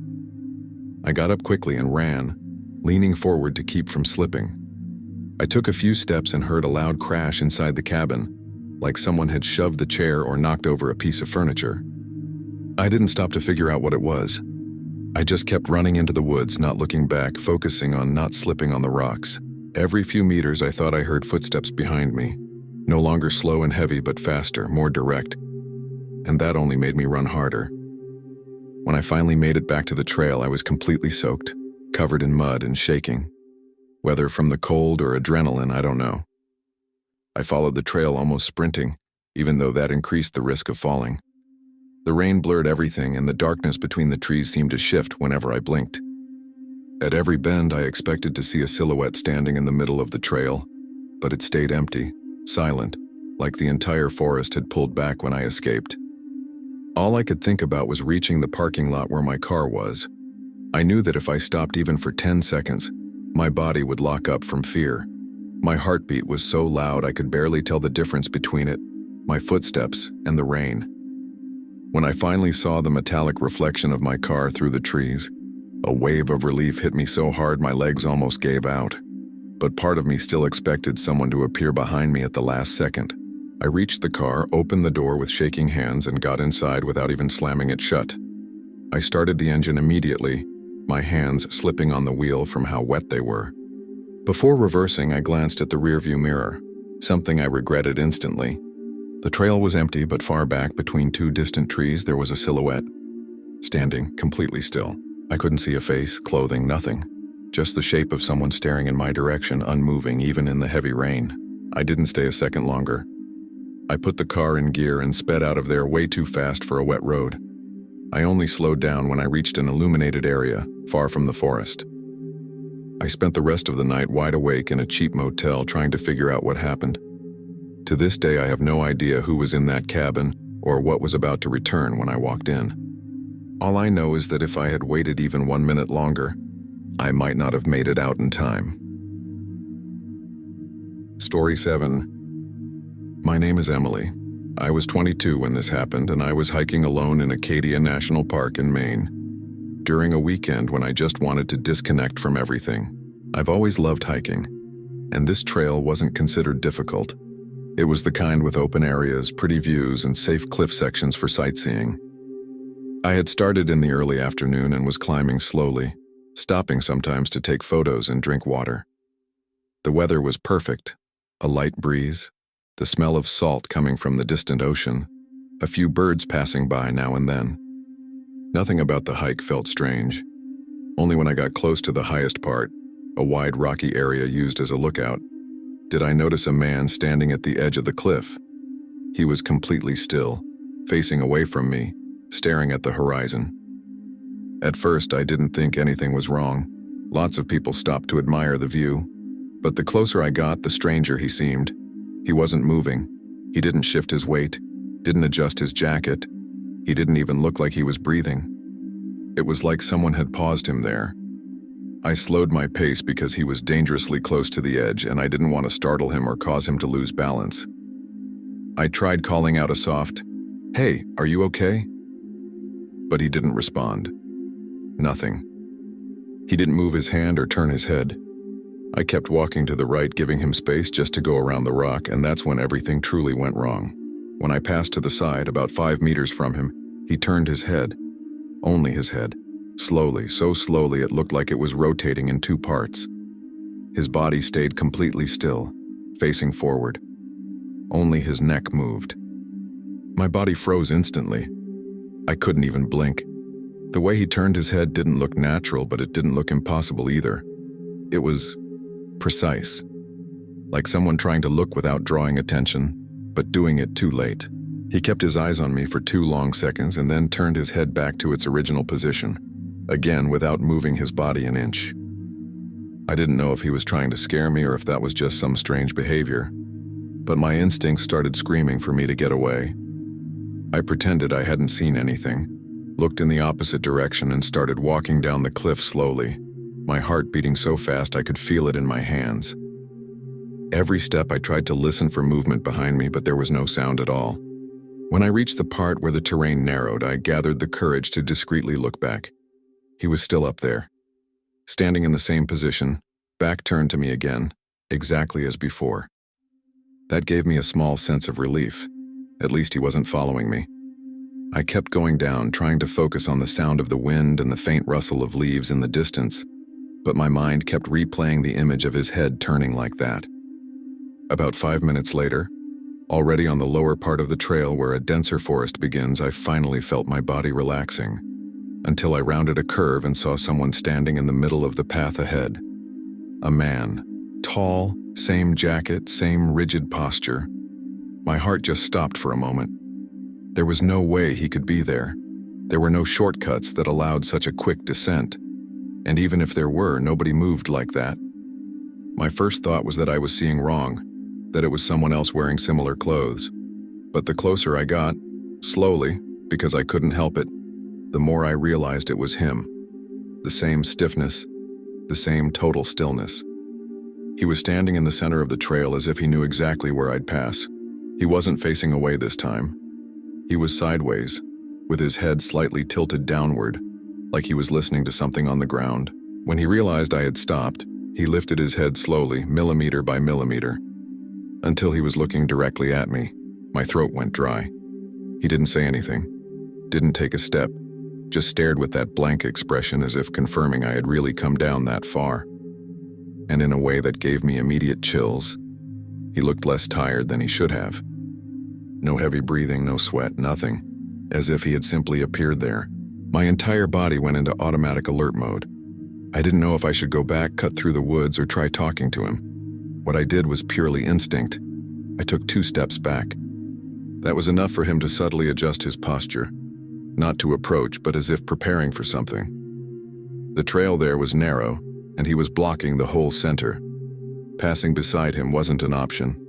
I got up quickly and ran, leaning forward to keep from slipping. I took a few steps and heard a loud crash inside the cabin, like someone had shoved the chair or knocked over a piece of furniture. I didn't stop to figure out what it was. I just kept running into the woods, not looking back, focusing on not slipping on the rocks. Every few meters I thought I heard footsteps behind me, no longer slow and heavy but faster, more direct. And that only made me run harder. When I finally made it back to the trail, I was completely soaked, covered in mud and shaking. Whether from the cold or adrenaline, I don't know. I followed the trail almost sprinting, even though that increased the risk of falling. The rain blurred everything and the darkness between the trees seemed to shift whenever I blinked. At every bend, I expected to see a silhouette standing in the middle of the trail, but it stayed empty, silent, like the entire forest had pulled back when I escaped. All I could think about was reaching the parking lot where my car was. I knew that if I stopped even for 10 seconds, my body would lock up from fear. My heartbeat was so loud I could barely tell the difference between it, my footsteps, and the rain. When I finally saw the metallic reflection of my car through the trees, a wave of relief hit me so hard my legs almost gave out. But part of me still expected someone to appear behind me at the last second. I reached the car, opened the door with shaking hands, and got inside without even slamming it shut. I started the engine immediately, my hands slipping on the wheel from how wet they were. Before reversing, I glanced at the rearview mirror, something I regretted instantly. The trail was empty, but far back between two distant trees there was a silhouette, standing completely still. I couldn't see a face, clothing, nothing. Just the shape of someone staring in my direction, unmoving even in the heavy rain. I didn't stay a second longer. I put the car in gear and sped out of there way too fast for a wet road. I only slowed down when I reached an illuminated area, far from the forest. I spent the rest of the night wide awake in a cheap motel trying to figure out what happened. To this day, I have no idea who was in that cabin or what was about to return when I walked in. All I know is that if I had waited even 1 minute longer, I might not have made it out in time. Story 7. My name is Emily. I was 22 when this happened, and I was hiking alone in Acadia National Park in Maine. During a weekend when I just wanted to disconnect from everything. I've always loved hiking, and this trail wasn't considered difficult. It was the kind with open areas, pretty views, and safe cliff sections for sightseeing. I had started in the early afternoon and was climbing slowly, stopping sometimes to take photos and drink water. The weather was perfect, a light breeze, the smell of salt coming from the distant ocean, a few birds passing by now and then. Nothing about the hike felt strange. Only when I got close to the highest part, a wide rocky area used as a lookout, did I notice a man standing at the edge of the cliff. He was completely still, facing away from me, staring at the horizon. At first, I didn't think anything was wrong. Lots of people stopped to admire the view. But the closer I got, the stranger he seemed. He wasn't moving. He didn't shift his weight, didn't adjust his jacket. He didn't even look like he was breathing. It was like someone had paused him there. I slowed my pace because he was dangerously close to the edge and I didn't want to startle him or cause him to lose balance. I tried calling out a soft, "Hey, are you okay?" But he didn't respond. Nothing. He didn't move his hand or turn his head. I kept walking to the right, giving him space just to go around the rock, and that's when everything truly went wrong. When I passed to the side, about 5 meters from him, he turned his head. Only his head. Slowly, so slowly it looked like it was rotating in 2 parts. His body stayed completely still, facing forward. Only his neck moved. My body froze instantly. I couldn't even blink. The way he turned his head didn't look natural, but it didn't look impossible either. It was precise. Like someone trying to look without drawing attention, but doing it too late. He kept his eyes on me for 2 long seconds and then turned his head back to its original position, again without moving his body an inch. I didn't know if he was trying to scare me or if that was just some strange behavior, but my instincts started screaming for me to get away. I pretended I hadn't seen anything, looked in the opposite direction and started walking down the cliff slowly, my heart beating so fast I could feel it in my hands. Every step I tried to listen for movement behind me, but there was no sound at all. When I reached the part where the terrain narrowed, I gathered the courage to discreetly look back. He was still up there, standing in the same position, back turned to me again, exactly as before. That gave me a small sense of relief. At least he wasn't following me. I kept going down, trying to focus on the sound of the wind and the faint rustle of leaves in the distance, but my mind kept replaying the image of his head turning like that. About 5 minutes later, already on the lower part of the trail where a denser forest begins, I finally felt my body relaxing, until I rounded a curve and saw someone standing in the middle of the path ahead. A man, tall, same jacket, same rigid posture. My heart just stopped for a moment. There was no way he could be there. There were no shortcuts that allowed such a quick descent. And even if there were, nobody moved like that. My first thought was that I was seeing wrong, that it was someone else wearing similar clothes. But the closer I got, slowly, because I couldn't help it, the more I realized it was him. The same stiffness, the same total stillness. He was standing in the center of the trail as if he knew exactly where I'd pass. He wasn't facing away this time. He was sideways, with his head slightly tilted downward, like he was listening to something on the ground. When he realized I had stopped, he lifted his head slowly, millimeter by millimeter, until he was looking directly at me. My throat went dry. He didn't say anything, didn't take a step, just stared with that blank expression as if confirming I had really come down that far. And in a way that gave me immediate chills. He looked less tired than he should have. No heavy breathing, no sweat, nothing. As if he had simply appeared there. My entire body went into automatic alert mode. I didn't know if I should go back, cut through the woods, or try talking to him. What I did was purely instinct. I took 2 steps back. That was enough for him to subtly adjust his posture. Not to approach, but as if preparing for something. The trail there was narrow, and he was blocking the whole center. Passing beside him wasn't an option.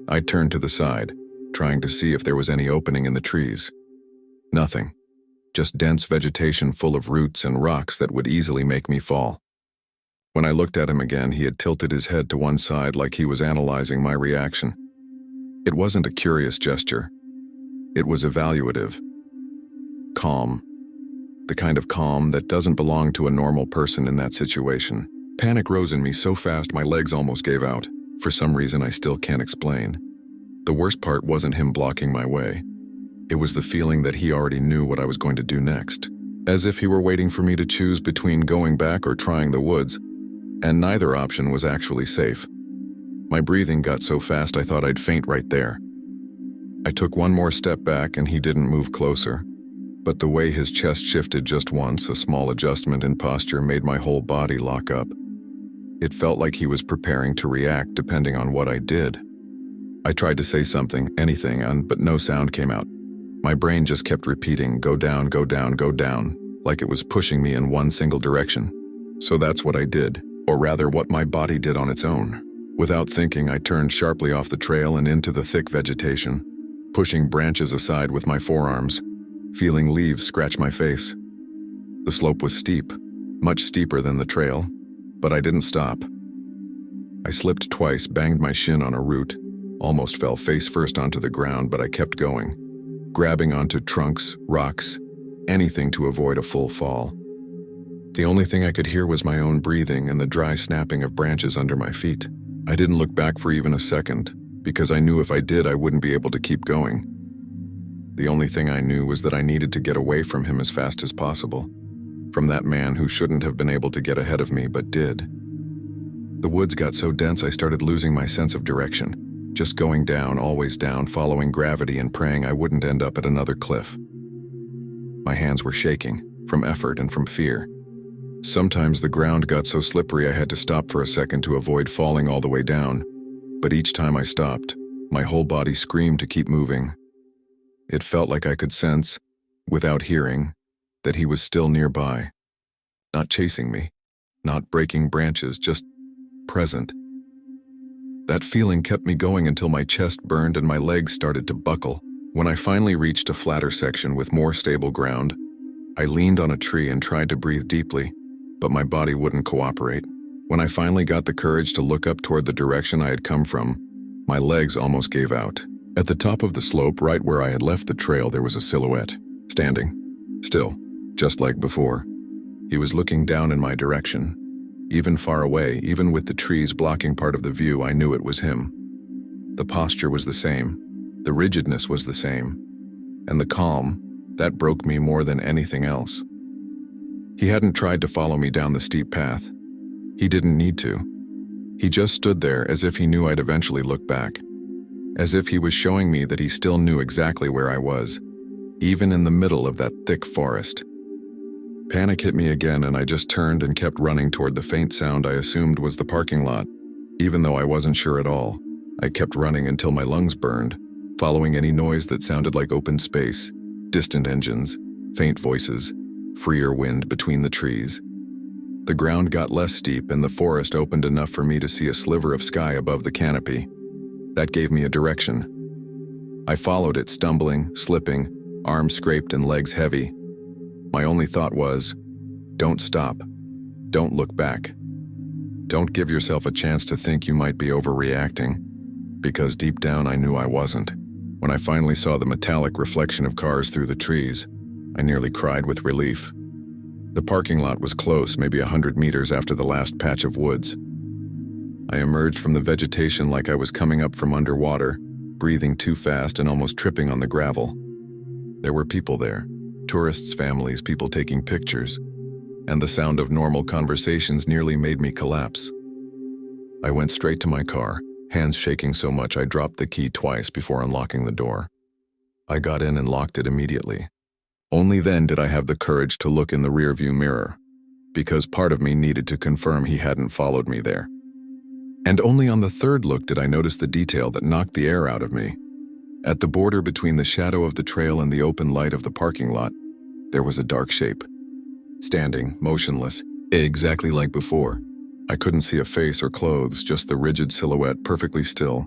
I turned to the side, trying to see if there was any opening in the trees. Nothing. Just dense vegetation full of roots and rocks that would easily make me fall. When I looked at him again, he had tilted his head to one side like he was analyzing my reaction. It wasn't a curious gesture. It was evaluative. Calm. The kind of calm that doesn't belong to a normal person in that situation. Panic rose in me so fast my legs almost gave out. For some reason I still can't explain. The worst part wasn't him blocking my way. It was the feeling that he already knew what I was going to do next. As if he were waiting for me to choose between going back or trying the woods, and neither option was actually safe. My breathing got so fast I thought I'd faint right there. I took one more step back and he didn't move closer. But the way his chest shifted just once, a small adjustment in posture, made my whole body lock up. It felt like he was preparing to react depending on what I did. I tried to say something, anything, but no sound came out. My brain just kept repeating, go down, go down, go down, like it was pushing me in one single direction. So that's what I did, or rather what my body did on its own. Without thinking, I turned sharply off the trail and into the thick vegetation, pushing branches aside with my forearms, feeling leaves scratch my face. The slope was steep, much steeper than the trail, but I didn't stop. I slipped twice, banged my shin on a root, almost fell face first onto the ground, but I kept going, grabbing onto trunks, rocks, anything to avoid a full fall. The only thing I could hear was my own breathing and the dry snapping of branches under my feet. I didn't look back for even a second, because I knew if I did I wouldn't be able to keep going. The only thing I knew was that I needed to get away from him as fast as possible, from that man who shouldn't have been able to get ahead of me but did. The woods got so dense I started losing my sense of direction, just going down, always down, following gravity and praying I wouldn't end up at another cliff. My hands were shaking, from effort and from fear. Sometimes the ground got so slippery I had to stop for a second to avoid falling all the way down, but each time I stopped, my whole body screamed to keep moving. It felt like I could sense, without hearing, that he was still nearby. Not chasing me, not breaking branches, just present. That feeling kept me going until my chest burned and my legs started to buckle. When I finally reached a flatter section with more stable ground, I leaned on a tree and tried to breathe deeply, but my body wouldn't cooperate. When I finally got the courage to look up toward the direction I had come from, my legs almost gave out. At the top of the slope, right where I had left the trail, there was a silhouette, standing, still, just like before. He was looking down in my direction. Even far away, even with the trees blocking part of the view, I knew it was him. The posture was the same, the rigidness was the same, and the calm, that broke me more than anything else. He hadn't tried to follow me down the steep path. He didn't need to. He just stood there as if he knew I'd eventually look back, as if he was showing me that he still knew exactly where I was, even in the middle of that thick forest. Panic hit me again and I just turned and kept running toward the faint sound I assumed was the parking lot. Even though I wasn't sure at all, I kept running until my lungs burned, following any noise that sounded like open space, distant engines, faint voices, freer wind between the trees. The ground got less steep and the forest opened enough for me to see a sliver of sky above the canopy. That gave me a direction. I followed it, stumbling, slipping, arms scraped and legs heavy. My only thought was, don't stop. Don't look back. Don't give yourself a chance to think you might be overreacting, because deep down I knew I wasn't. When I finally saw the metallic reflection of cars through the trees, I nearly cried with relief. The parking lot was close, maybe 100 meters after the last patch of woods. I emerged from the vegetation like I was coming up from underwater, breathing too fast and almost tripping on the gravel. There were people there, tourists, families, people taking pictures, and the sound of normal conversations nearly made me collapse. I went straight to my car, hands shaking so much I dropped the key twice before unlocking the door. I got in and locked it immediately. Only then did I have the courage to look in the rearview mirror, because part of me needed to confirm he hadn't followed me there. And only on the third look did I notice the detail that knocked the air out of me. At the border between the shadow of the trail and the open light of the parking lot, there was a dark shape. Standing, motionless, exactly like before. I couldn't see a face or clothes, just the rigid silhouette perfectly still,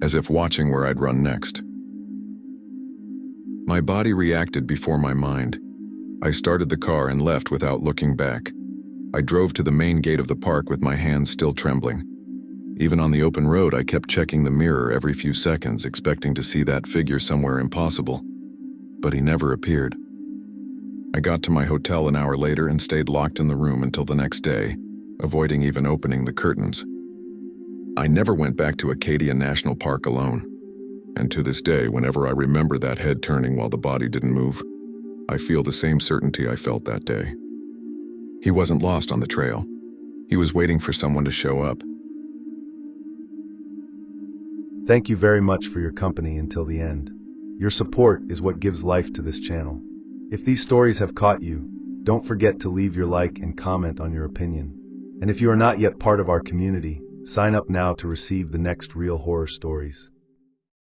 as if watching where I'd run next. My body reacted before my mind. I started the car and left without looking back. I drove to the main gate of the park with my hands still trembling. Even on the open road, I kept checking the mirror every few seconds, expecting to see that figure somewhere impossible. But he never appeared. I got to my hotel an hour later and stayed locked in the room until the next day, avoiding even opening the curtains. I never went back to Acadia National Park alone. And to this day, whenever I remember that head turning while the body didn't move, I feel the same certainty I felt that day. He wasn't lost on the trail. He was waiting for someone to show up. Thank you very much for your company until the end. Your support is what gives life to this channel. If these stories have caught you, don't forget to leave your like and comment on your opinion. And if you are not yet part of our community, sign up now to receive the next real horror stories.